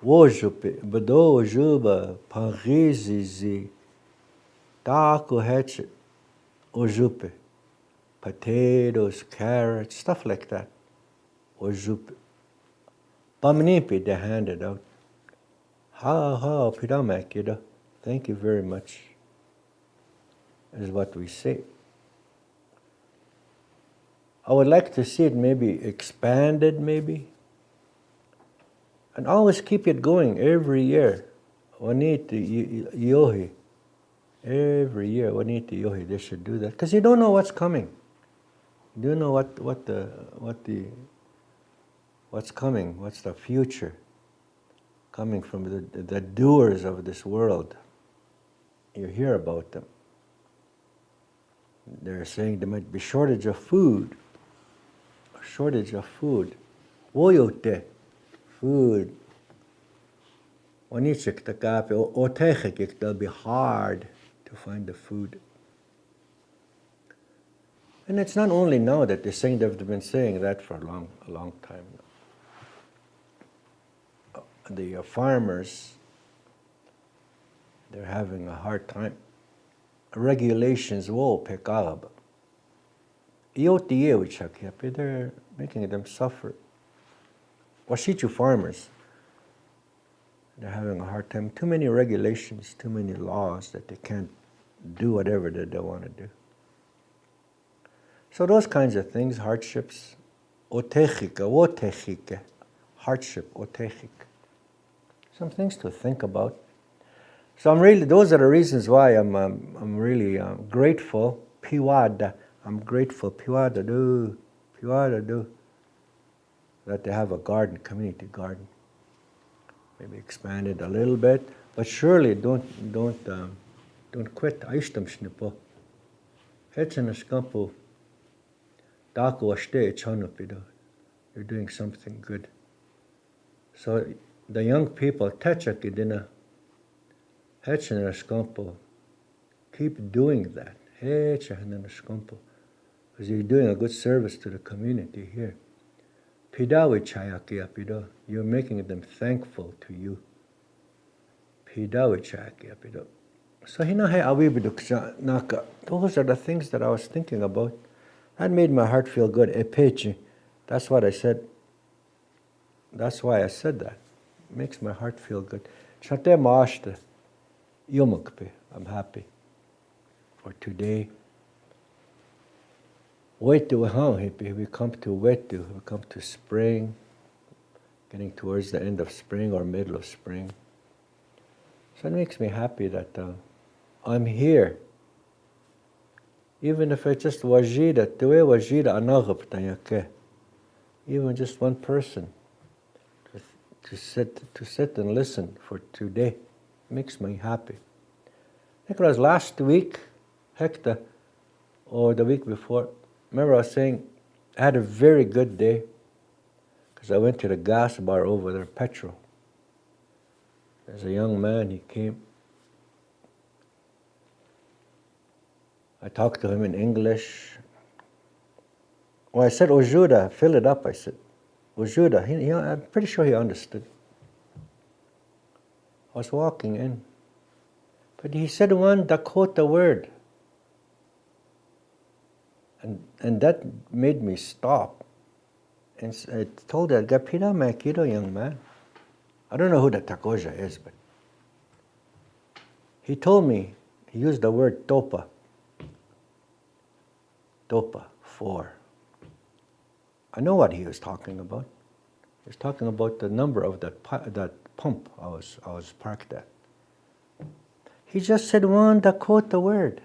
Wojupe, bado juba, parizizi, taku hatchet, ojupe. Potatoes, carrots, stuff like that. Ojupe. Pamnipi, they handed out. Ha, pidamakida. Thank you very much, is what we say. I would like to see it maybe expanded, maybe. And always keep it going every year. Waniti yohi. Every year, waniti yohi, they should do that. Because you don't know what's coming. You don't know what's coming, what's the future coming from the doers of this world. You hear about them. They're saying there might be shortage of food. Woyote, food. It'll be hard to find the food. And it's not only now that they're saying, they've been saying that for a long time now. The farmers, they're having a hard time. Regulations will pick up. They're making them suffer. Washichu farmers, they're having a hard time. Too many regulations, too many laws that they can't do whatever that they want to do. So those kinds of things, hardships, hardship, some things to think about. So those are the reasons why I'm really grateful. Piwada, I'm grateful. Piwada do, that they have a garden, community garden. Maybe expand it a little bit, but surely don't quit. Aishtam shnipo. Hetchenaskampo. You're doing something good. So the young people, keep doing that. Because you're doing a good service to the community here. You're making them thankful to you. So those are the things that I was thinking about. That made my heart feel good. That's what I said. That's why I said that. It makes my heart feel good. I'm happy for today. We come to spring, getting towards the end of spring or middle of spring. So it makes me happy that I'm here. Even if it's just wajida, even just one person to sit and listen for today makes me happy. I think it was last week, Hector, or the week before. Remember I was saying I had a very good day because I went to the gas bar over there, petrol. There's a young man, he came. I talked to him in English. Well, I said, Ojuda, fill it up, I said. Ojuda, I'm pretty sure he understood. I was walking in. But he said one Dakota word. And that made me stop. And I told her, Gapira Makiro, young man. I don't know who the Dakota is, but he told me, he used the word topa. Topa, 4. I know what he was talking about. He was talking about the number of that pump I was parked at. He just said one Dakota word,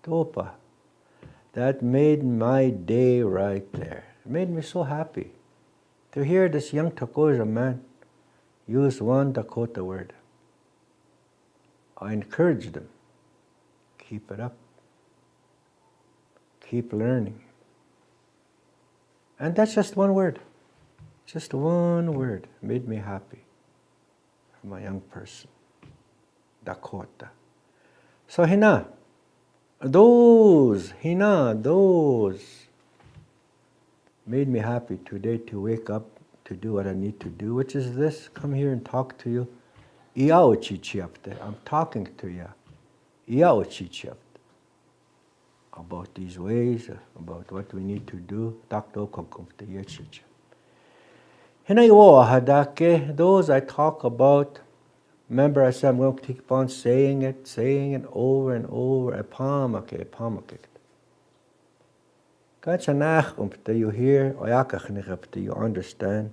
topa. That made my day right there. It made me so happy to hear this young Dakota man use one Dakota word. I encouraged him. Keep it up. Keep learning. And that's just one word. Just one word made me happy from a young person. Dakota. So hina, those made me happy today to wake up to do what I need to do, which is this, come here and talk to you. I'm talking to you. About these ways, about what we need to do. Those I talk about, remember I said I'm going to keep on saying it over and over. You hear, you understand.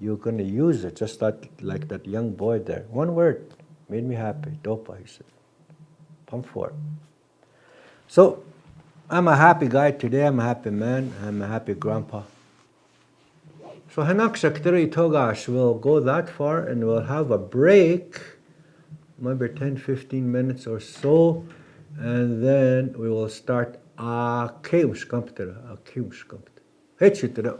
You're going to use it just like that young boy there. One word made me happy. Dopa, he said. Pump 4. So, I'm a happy guy today. I'm a happy man. I'm a happy grandpa. So, Hanak Shaktari Togash will go that far and we'll have a break, maybe 10-15 minutes or so, and then we will start Akimshkampter. Hechitra.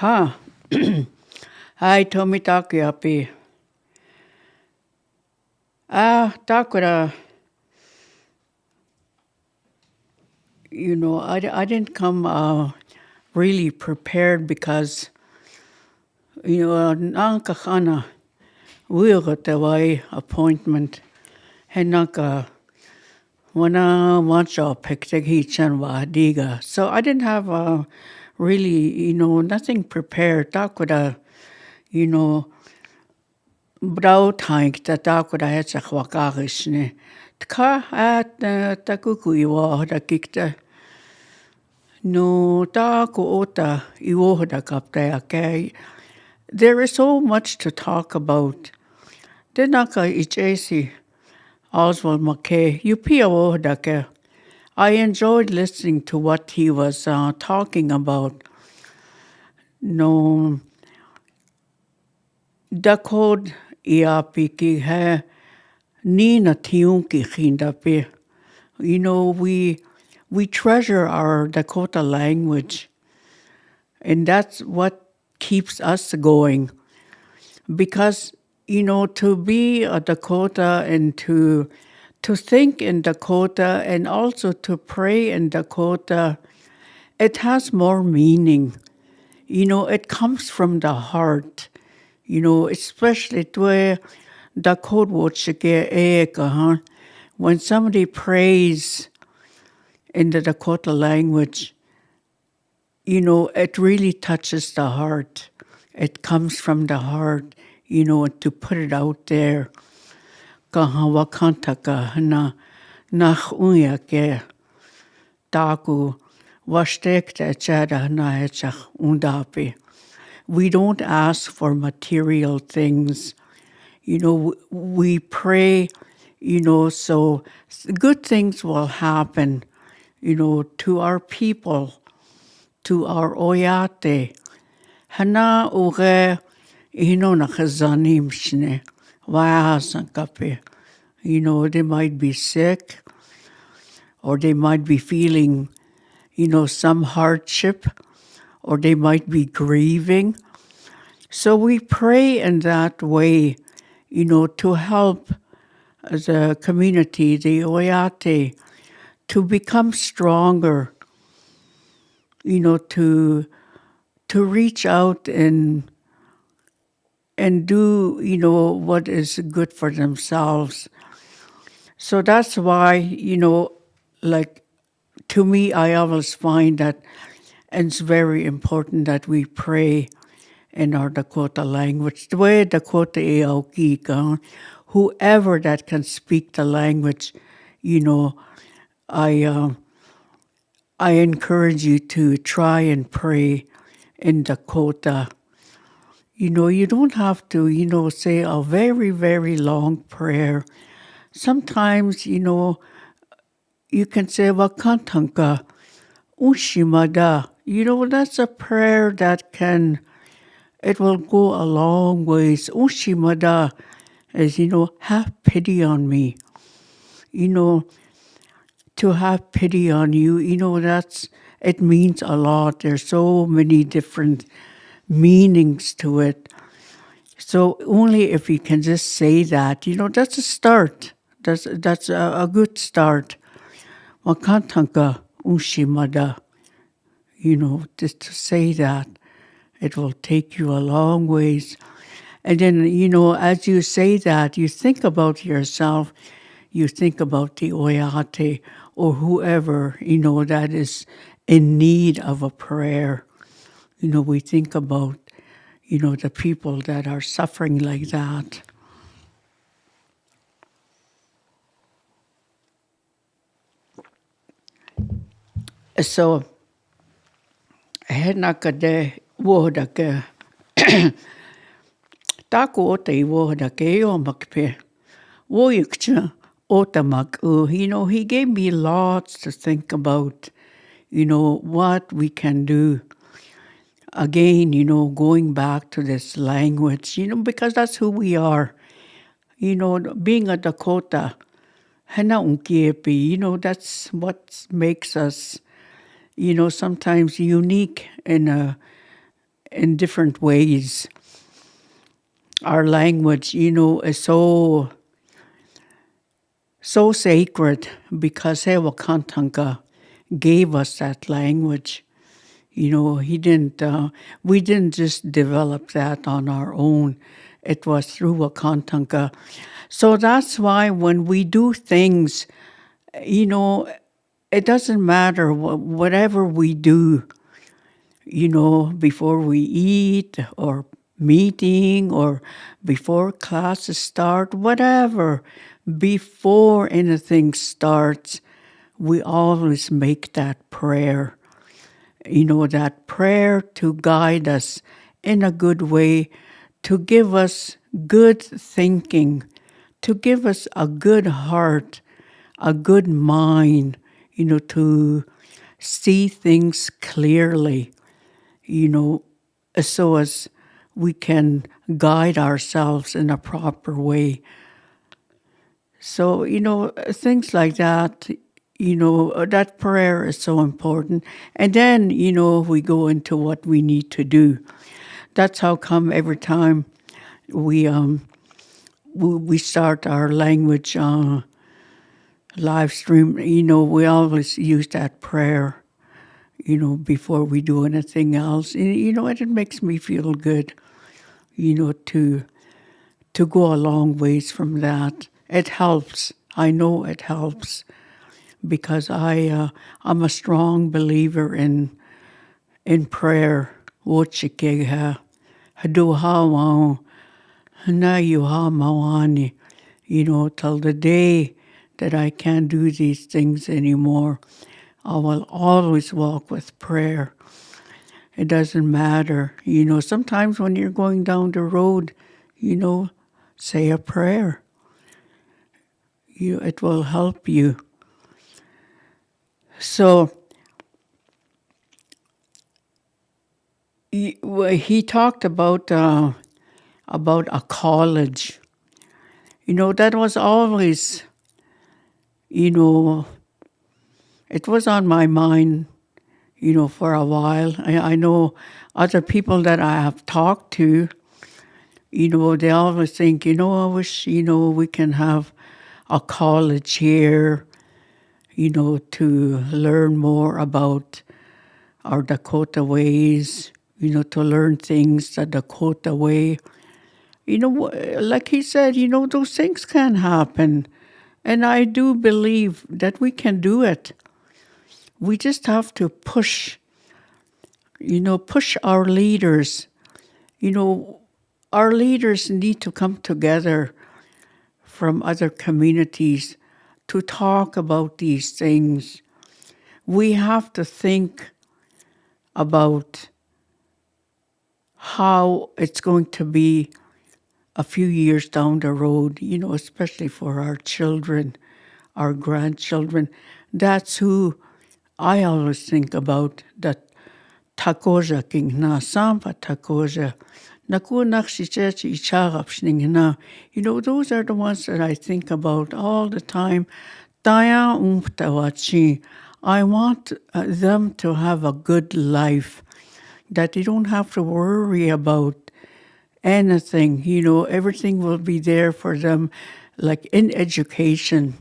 Ha. Ai tomi taku Iapi. Dakota, I didn't come really prepared because, nankakana uigatawai appointment. He naka when I watch our picture, diga. So I didn't have really, nothing prepared. Dakota, brau tank that Dakota had a wakagishne. Tka at takuku da kikta. No taku ota iwo da kapta okay. There is so much to talk about. Denaka ichesi. Oswald McKay, Iapi. I enjoyed listening to what he was talking about. No, Dakota Iapi ki hai ni na tiun ki chindapi. We treasure our Dakota language, and that's what keeps us going. Because to be a Dakota and to think in Dakota and also to pray in Dakota, it has more meaning. It comes from the heart. Especially where Dakota watchike when somebody prays in the Dakota language, it really touches the heart. It comes from the heart, to put it out there. Wakantaka na nach unyake taku wastekta chada na echach undapi. We don't ask for material things. We pray, so good things will happen, to our people, to our oyate. Hana uge, na chazanim shne. They might be sick, or they might be feeling, some hardship, or they might be grieving. So we pray in that way, to help the community, the Oyate, to become stronger, to reach out and do, what is good for themselves. So that's why, to me, I always find that it's very important that we pray in our Dakota language. The way Dakota Eaukika, whoever that can speak the language, I encourage you to try and pray in Dakota. You don't have to, say a very, very long prayer. Sometimes, you can say Wakantanka, Ushimada. That's a prayer that it will go a long ways. Ushimada is, have pity on me. To have pity on you, it means a lot. There's so many different meanings to it. So only if you can just say that, that's a start. That's a good start. Wakantanka ushimada. Just to say that, it will take you a long ways. And then, as you say that, you think about yourself, you think about the Oyate or whoever, that is in need of a prayer. We think about, the people that are suffering like that. So, henakade wohdake taku ota I wohdake o makpe woyukcha ota mak. He gave me lots to think about, what we can do. Again, going back to this language, because that's who we are. Being a Dakota, hana unkiepi, that's what makes us, sometimes unique in different ways. Our language, is so sacred because Hewa Kantanka gave us that language. We didn't just develop that on our own. It was through Wakantanka. So that's why when we do things you know, it doesn't matter whatever we do, you know, before we eat or meeting or before classes start, whatever, before anything starts, we always make that prayer. You know, that prayer to guide us in a good way, to give us good thinking, to give us a good heart, a good mind, you know, to see things clearly, you know, so as we can guide ourselves in a proper way. So, you know, things like that, you know, that prayer is so important. And then, you know, we go into what we need to do. That's how come every time we start our language live stream, you know, we always use that prayer, you know, before we do anything else. And, you know, and it makes me feel good, you know, to go a long ways from that. It helps. I know it helps because I'm a strong believer in prayer. Wochikeha, haduha na yuha mawani. You know, till the day that I can't do these things anymore, I will always walk with prayer. It doesn't matter. You know, sometimes when you're going down the road, you know, say a prayer. It will help you. So he talked about a college. You know, that was always, you know, it was on my mind, you know, for a while. I know other people that I have talked to, you know, they always think, you know, I wish, you know, we can have a college here, you know, to learn more about our Dakota ways, you know, to learn things the Dakota way. You know, like he said, you know, those things can happen. And I do believe that we can do it. We just have to push, you know, push our leaders. You know, our leaders need to come together from other communities to talk about these things. We have to think about how it's going to be a few years down the road, you know, especially for our children, our grandchildren. That's who I always think about, that takoja king na sampa takoja. You know, those are the ones that I think about all the time. I want them to have a good life, that they don't have to worry about anything. You know, everything will be there for them, like in education,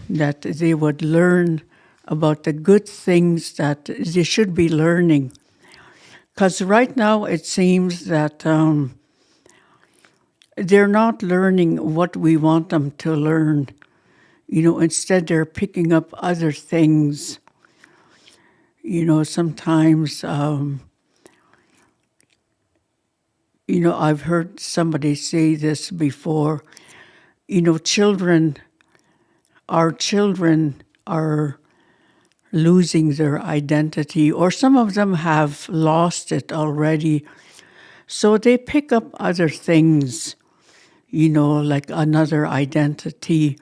that they would learn about the good things that they should be learning. Because right now it seems that they're not learning what we want them to learn. You know, instead they're picking up other things. You know, sometimes, you know, I've heard somebody say this before. You know, our children are losing their identity, or some of them have lost it already. So they pick up other things, you know, like another identity,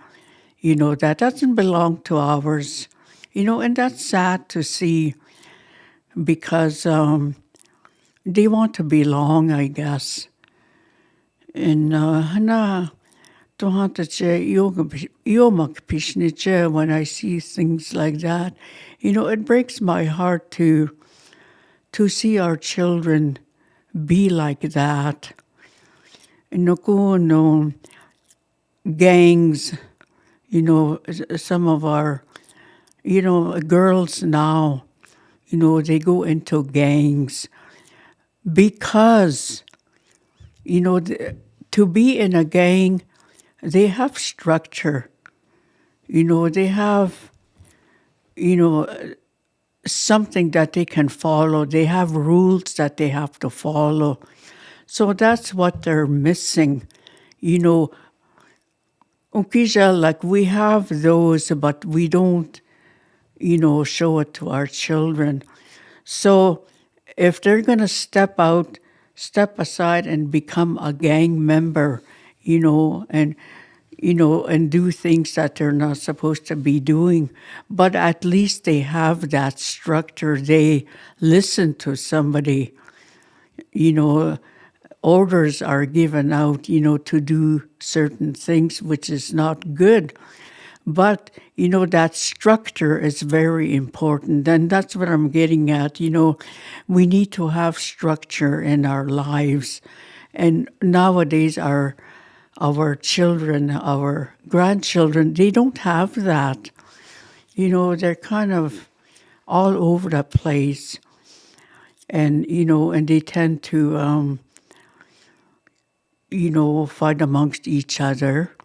you know, that doesn't belong to ours, you know, and that's sad to see because they want to belong, I guess. And when I see things like that, you know, it breaks my heart to see our children be like that. No gangs, you know, some of our, you know, girls now, you know, they go into gangs because, you know, to be in a gang, they have structure. they have, something that they can follow. They have rules that they have to follow. So that's what they're missing. Ukija, like we have those, but we don't, show it to our children. So if they're going to step aside and become a gang member, and do things that they're not supposed to be doing, but at least they have that structure. They listen to somebody, orders are given out, to do certain things, which is not good. But, that structure is very important. And that's what I'm getting at. We need to have structure in our lives. And nowadays, our children, our grandchildren, they don't have that. They're kind of all over the place. And, and they tend to, fight amongst each other.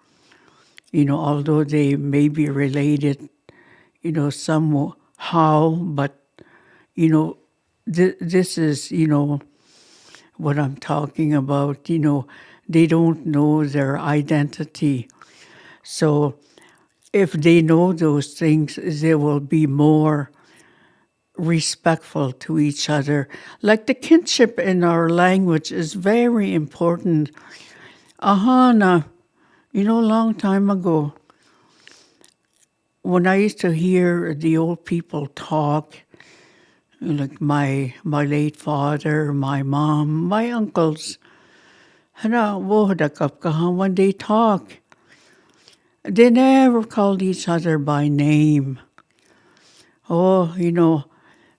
Although they may be related, somehow, but, this is, what I'm talking about. They don't know their identity. So if they know those things, they will be more respectful to each other. Like the kinship in our language is very important. Ahana. A long time ago, when I used to hear the old people talk, like my late father, my mom, my uncles, when they talk, they never called each other by name. Oh,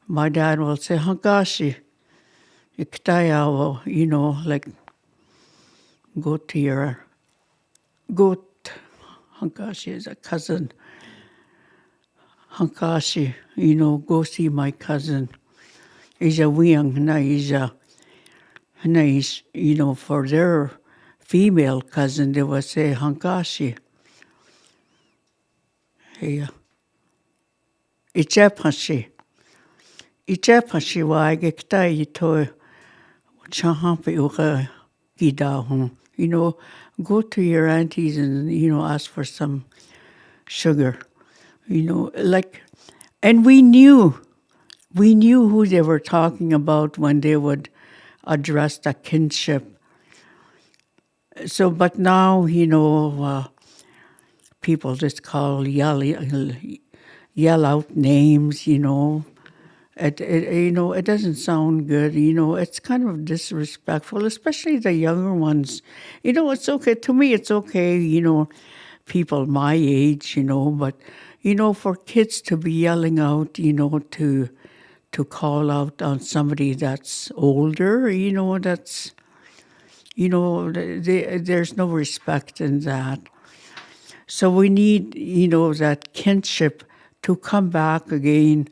my dad will say, Hankashi, Iktayawo, like, go to your goat. Hankashi is a cousin. Hankashi, go see my cousin. Is a wiang na is, for their female cousin, they would say Hankashi. Hey, Ichapashi. Ichapashi wa gekta ito chahampe uka gidahon. Go to your aunties and, ask for some sugar, and we knew who they were talking about when they would address the kinship. So, but now, people just yell out names, It doesn't sound good, it's kind of disrespectful, especially the younger ones. It's okay. To me, it's okay, people my age, but, for kids to be yelling out, to call out on somebody that's older, that's, there's no respect in that. So we need, that kinship to come back again.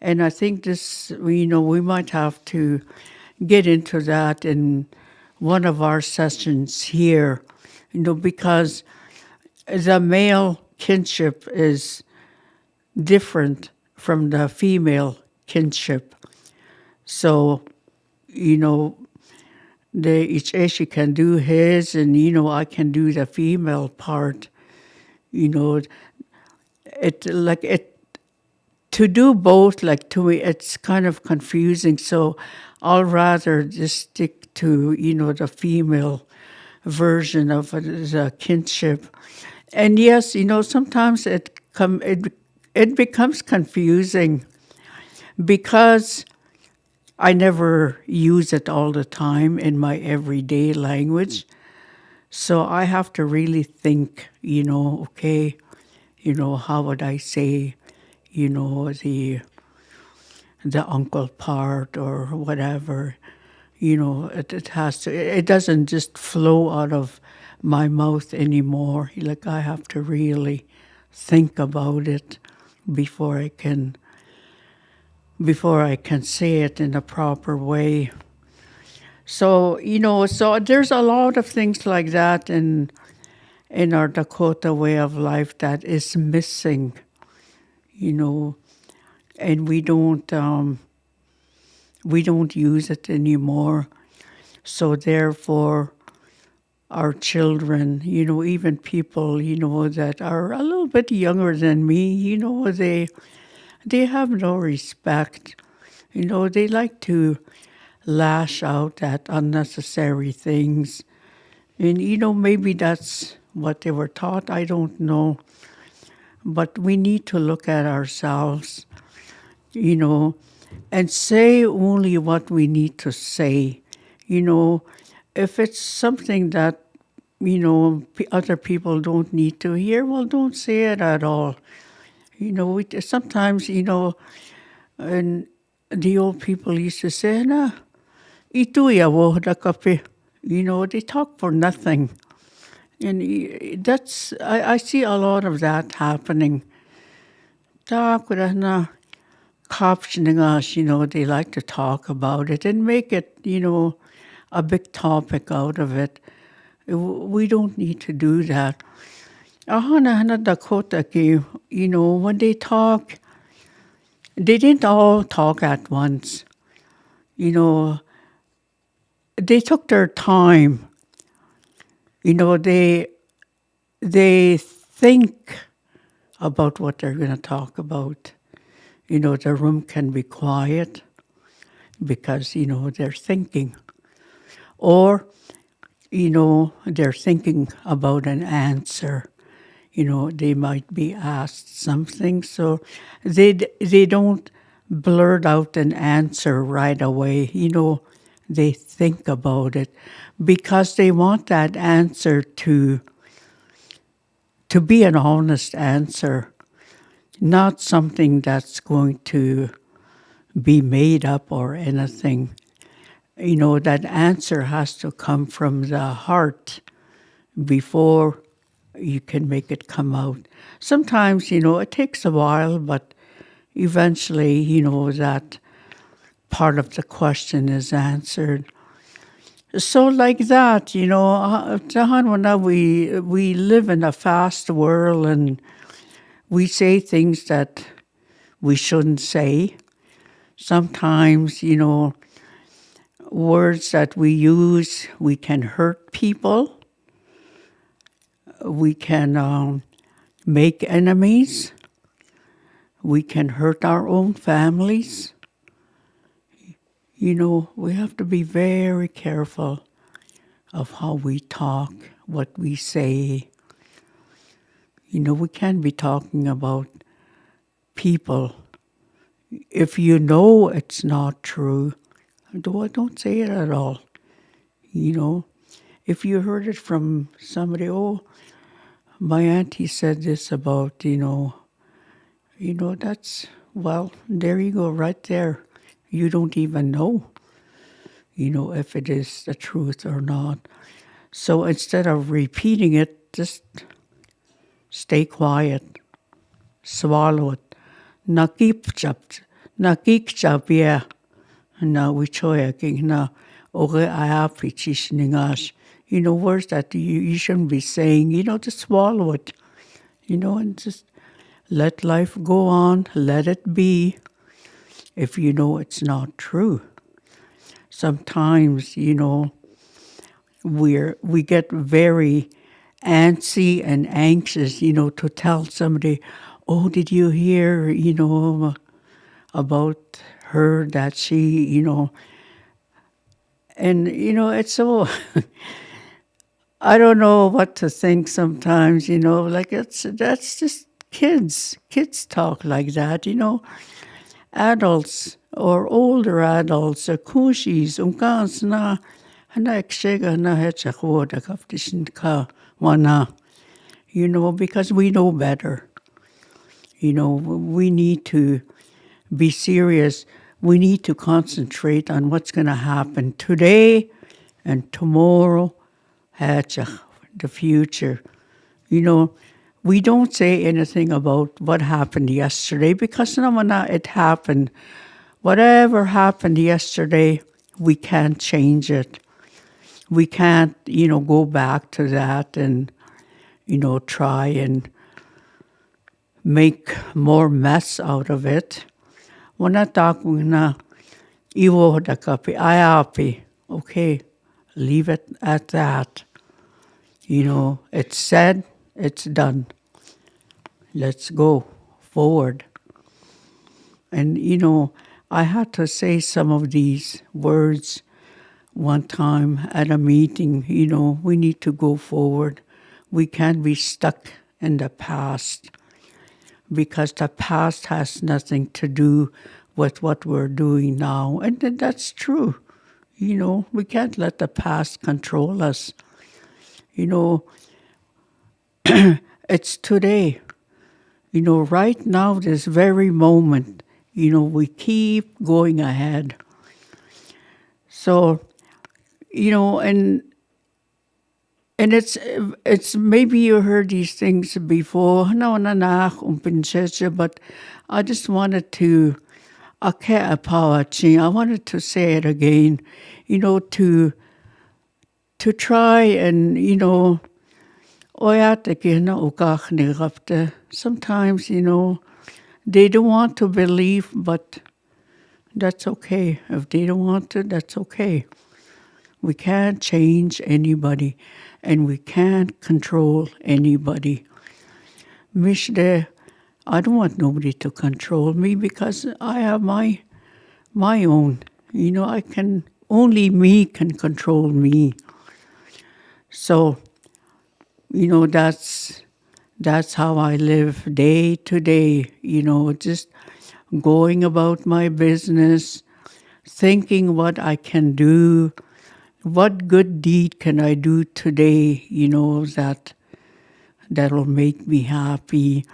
And I think this, we might have to get into that in one of our sessions here, because the male kinship is different from the female kinship. So, each can do his, and, I can do the female part. To do both, like, to me, it's kind of confusing. So I'll rather just stick to, the female version of the kinship. And yes, sometimes it becomes confusing because I never use it all the time in my everyday language. So I have to really think, okay, how would I say, the uncle part or whatever, it has to, it doesn't just flow out of my mouth anymore. Like, I have to really think about it before I can say it in a proper way. So, so there's a lot of things like that, and in our Dakota way of life that is missing, and we don't use it anymore. So therefore, our children, even people, that are a little bit younger than me, they have no respect. They like to lash out at unnecessary things. And, maybe that's what they were taught. I don't know. But we need to look at ourselves, and say only what we need to say. If it's something that, other people don't need to hear, well, don't say it at all. Sometimes, and the old people used to say, na, itu ya wo da kape. They talk for nothing. And I see a lot of that happening. Ta kura na captioning us, they like to talk about it and make it, a big topic out of it. We don't need to do that. Ahana Dakota, when they talk, they didn't all talk at once. They took their time. They think about what they're going to talk about. The room can be quiet because, they're thinking. Or, they're thinking about an answer. They might be asked something, so they don't blurt out an answer right away. They think about it because they want that answer to be an honest answer, not something that's going to be made up or anything. That answer has to come from the heart before you can make it come out. Sometimes, it takes a while, but eventually, that part of the question is answered. So like that, Tahanwana, we live in a fast world and we say things that we shouldn't say. Sometimes, words that we use, we can hurt people. We can make enemies. We can hurt our own families. We have to be very careful of how we talk, what we say. We can't be talking about people. If you know it's not true, don't say it at all. If you heard it from somebody, my auntie said this about, that's, well, there you go, right there. You don't even know, if it is the truth or not. So instead of repeating it, just stay quiet, swallow it. Nakikchap, yeah. Na wichoyaking na oge Iapi chisningash. Words that you shouldn't be saying, just swallow it, and just let life go on, let it be, if you know it's not true. Sometimes, we get very antsy and anxious, to tell somebody, oh, did you hear, about her that she, and, it's so... I don't know what to think sometimes, like that's just kids. Kids talk like that, Adults or older adults, kushis, na ekshega na hechakwoda kaptishin ka wana, because we know better. We need to be serious. We need to concentrate on what's going to happen today and tomorrow. The future. We don't say anything about what happened yesterday because it happened. Whatever happened yesterday, we can't change it. We can't, go back to that and, try and make more mess out of it. Wana takong na iwo da kapi Iapi. Okay, leave it at that. It's said, it's done. Let's go forward. And, I had to say some of these words one time at a meeting. We need to go forward. We can't be stuck in the past because the past has nothing to do with what we're doing now. And that's true. We can't let the past control us. It's today. Right now, this very moment, we keep going ahead. So, and it's maybe you heard these things before, but I just wanted to, I wanted to say it again, to try and, sometimes, they don't want to believe, but that's okay. If they don't want to, that's okay. We can't change anybody, and we can't control anybody. Mishde, I don't want nobody to control me because I have my own. Only me can control me. So, that's how I live day to day, just going about my business, thinking what I can do, what good deed can I do today, that'll make me happy.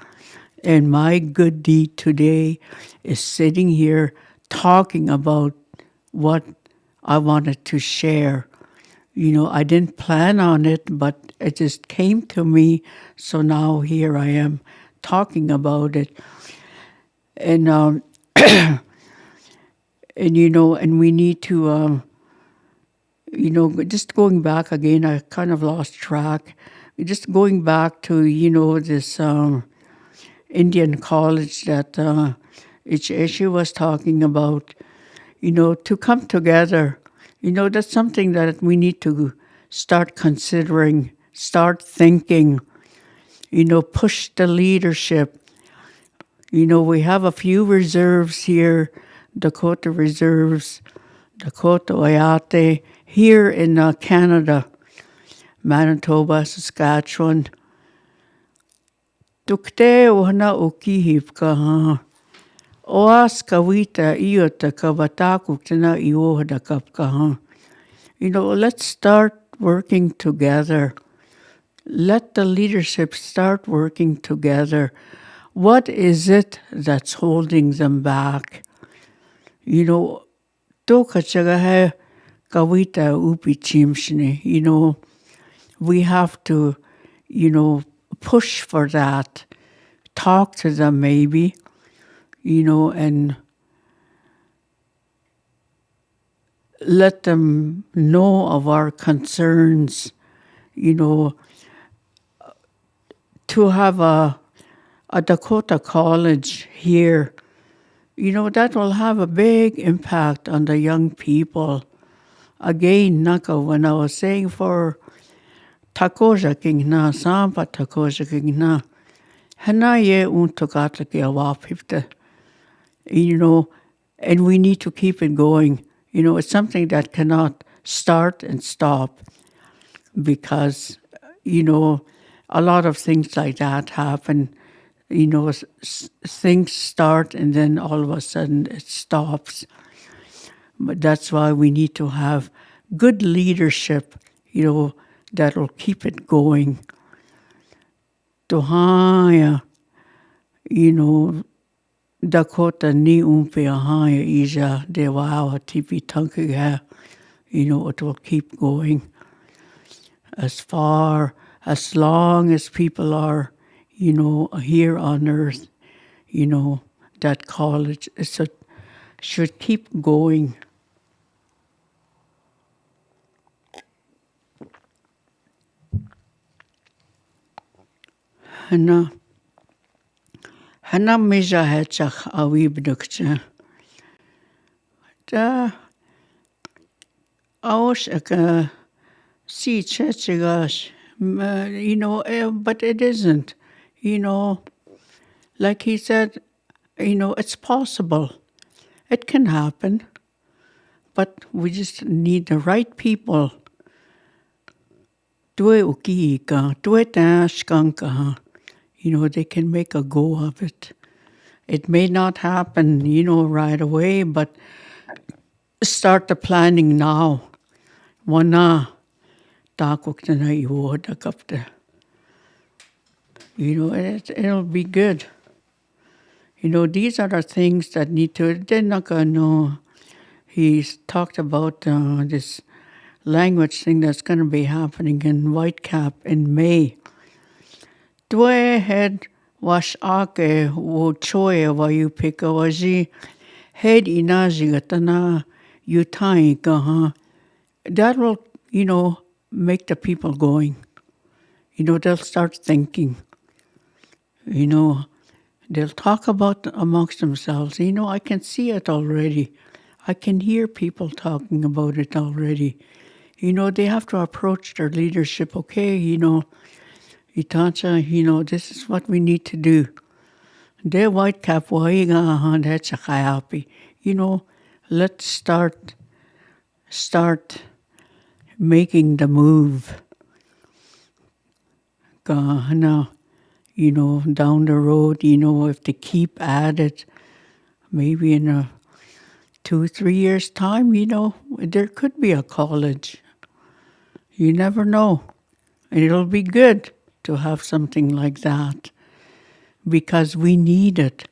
And my good deed today is sitting here talking about what I wanted to share. I didn't plan on it, but it just came to me. So now here I am talking about it. And, and we need to, just going back again, I kind of lost track. Just going back to, this Indian college that Ishe was talking about, to come together. That's something that we need to start considering, start thinking, push the leadership. We have a few reserves here, Dakota reserves, Dakota, Iapi, here in Canada, Manitoba, Saskatchewan. Tukte ohana okihip ka ha. Oas kawita iota kavatakuktina iohda kapkaha. Let's start working together. Let the leadership start working together. What is it that's holding them back? Toka chagahe kawita upi chimshne. We have to, push for that. Talk to them maybe. And let them know of our concerns, to have a Dakota college here, that will have a big impact on the young people. Again, Naka, when I was saying for Takoja King na, Sampa Takoja King na, Hanaye untokata ki awapifte. And we need to keep it going. It's something that cannot start and stop because, a lot of things like that happen. Things start and then all of a sudden it stops. But that's why we need to have good leadership, that'll keep it going. Tohaya, Dakota ni umpe ahaya ija dewawa tipi tankiga, it will keep going. As long as people are, here on earth, that college should keep going. Hana meja hechach awi bdukcha. Da Aus see chechigash. But it isn't. Like he said, it's possible. It can happen. But we just need the right people. They can make a go of it. It may not happen, right away, but start the planning now. Wana takukta na iwoda kapta. It'll be good. These are the things that need to. He's talked about this language thing that's going to be happening in Whitecap in May. Dwe head wash ake wo choe wa you pick a waji head inaji gatana you tai ha. That will, make the people going. They'll start thinking. They'll talk about amongst themselves. I can see it already. I can hear people talking about it already. They have to approach their leadership. Okay, Itancha, this is what we need to do. De Whitecap waiga han hecha Iapi. Let's start making the move. Now, down the road, if they keep at it, maybe in 2-3 years' time, there could be a college. You never know. And it'll be good to have something like that because we need it.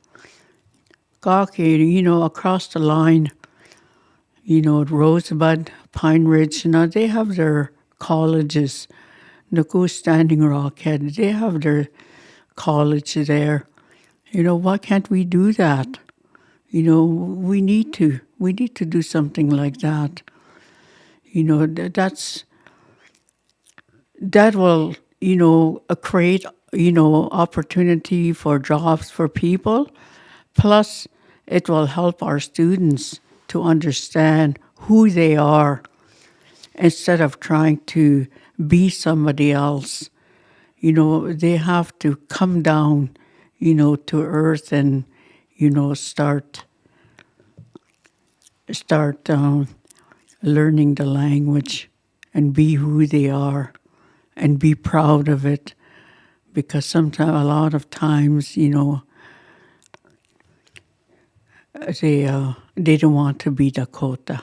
Kake, across the line, Rosebud, Pine Ridge, they have their colleges. Nuku Standing Rock Head, they have their college there. Why can't we do that? We need to do something like that. That will, create, opportunity for jobs for people. Plus, it will help our students to understand who they are instead of trying to be somebody else. They have to come down, to earth and, start learning the language and be who they are and be proud of it. Because sometimes, a lot of times, they don't want to be Dakota.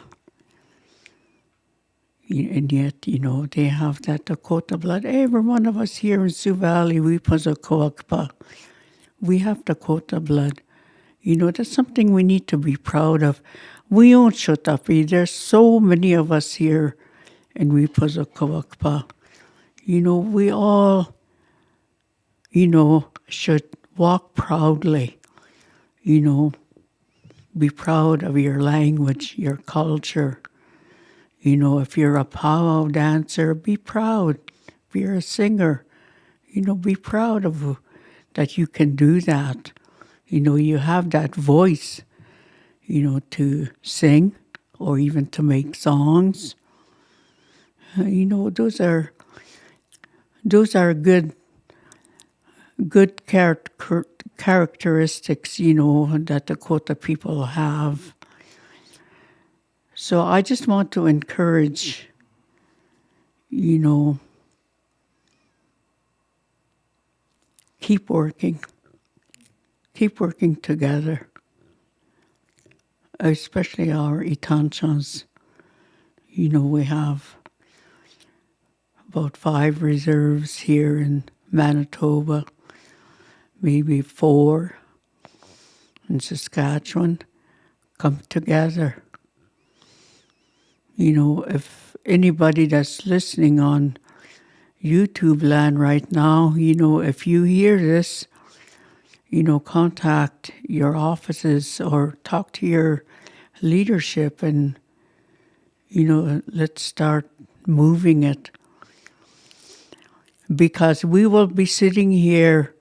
And yet, they have that Dakota blood. Every one of us here in Sioux Valley, we Pazakoakpa. We have Dakota blood. That's something we need to be proud of. We don't shut up. There's so many of us here in Wipazakoakpa. We all, should walk proudly. Be proud of your language, your culture. If you're a powwow dancer, be proud. If you're a singer, be proud of that you can do that. You have that voice, to sing or even to make songs. Those are good characteristics, that Dakota people have. So I just want to encourage, keep working together, especially our Itanchans. We have about 5 reserves here in Manitoba, maybe 4 in Saskatchewan. Come together. If anybody that's listening on YouTube land right now, if you hear this, contact your offices or talk to your leadership and, let's start moving it. Because we will be sitting here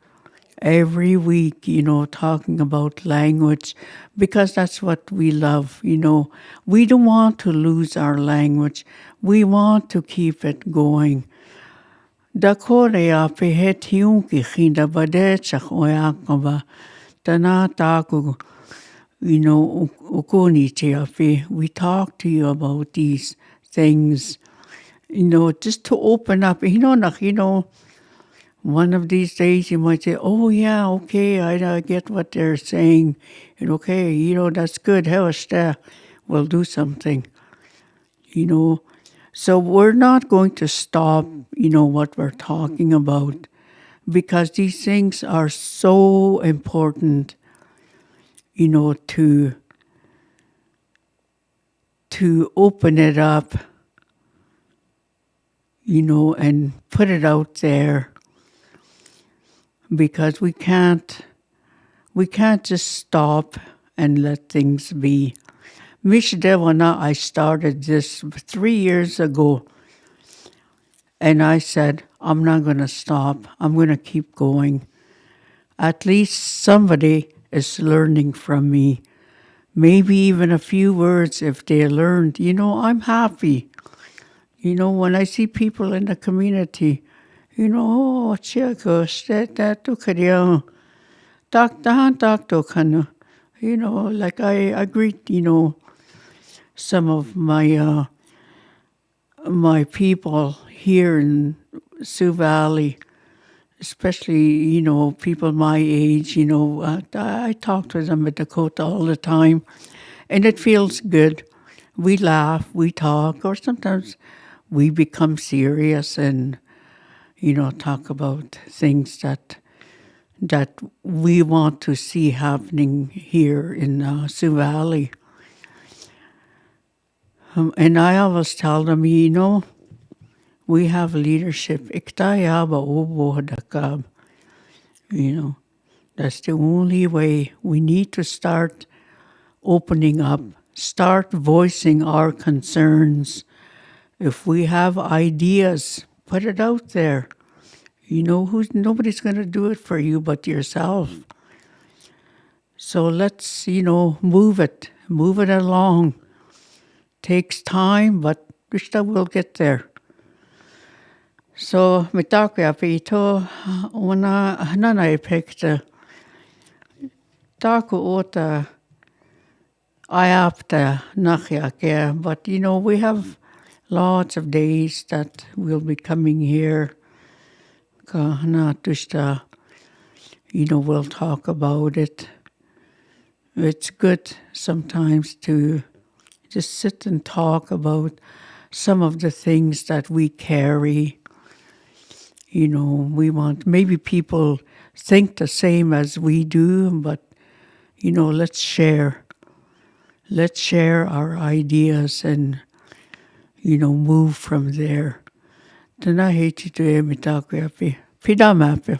every week, talking about language because that's what we love, We don't want to lose our language. We want to keep it going. Dakota Iapi he tiunki chinda badechach oiakava. Tana taku, ukoni Iapi. We talk to you about these things, just to open up. One of these days you might say, oh yeah, okay, I get what they're saying. And okay, that's good. We'll do something, So we're not going to stop, what we're talking about because these things are so important, to open it up, and put it out there. Because we can't just stop and let things be. Mishdewana, I started this 3 years ago, and I said, I'm not going to stop. I'm going to keep going. At least somebody is learning from me. Maybe even a few words if they learned. I'm happy. When I see people in the community, oh, chicos, that to like I greet, some of my people here in Sioux Valley, especially, people my age, I talk to them at Dakota all the time, and it feels good. We laugh, we talk, or sometimes we become serious and, talk about things that we want to see happening here in Sioux Valley. And I always tell them, we have leadership. That's the only way. We need to start opening up, start voicing our concerns. If we have ideas, put it out there. Nobody's going to do it for you but yourself. So let's, move it along. Takes time, but we'll get there. So, mitaka ito, una nanay pekta, taku ota Iapta nachyake, but we have lots of days that we'll be coming here. Kahana tushta, we'll talk about it. It's good sometimes to just sit and talk about some of the things that we carry. We want, maybe people think the same as we do, but, let's share. Let's share our ideas and, move from there. Tana hei tito e mitako Iapi. Pidamape.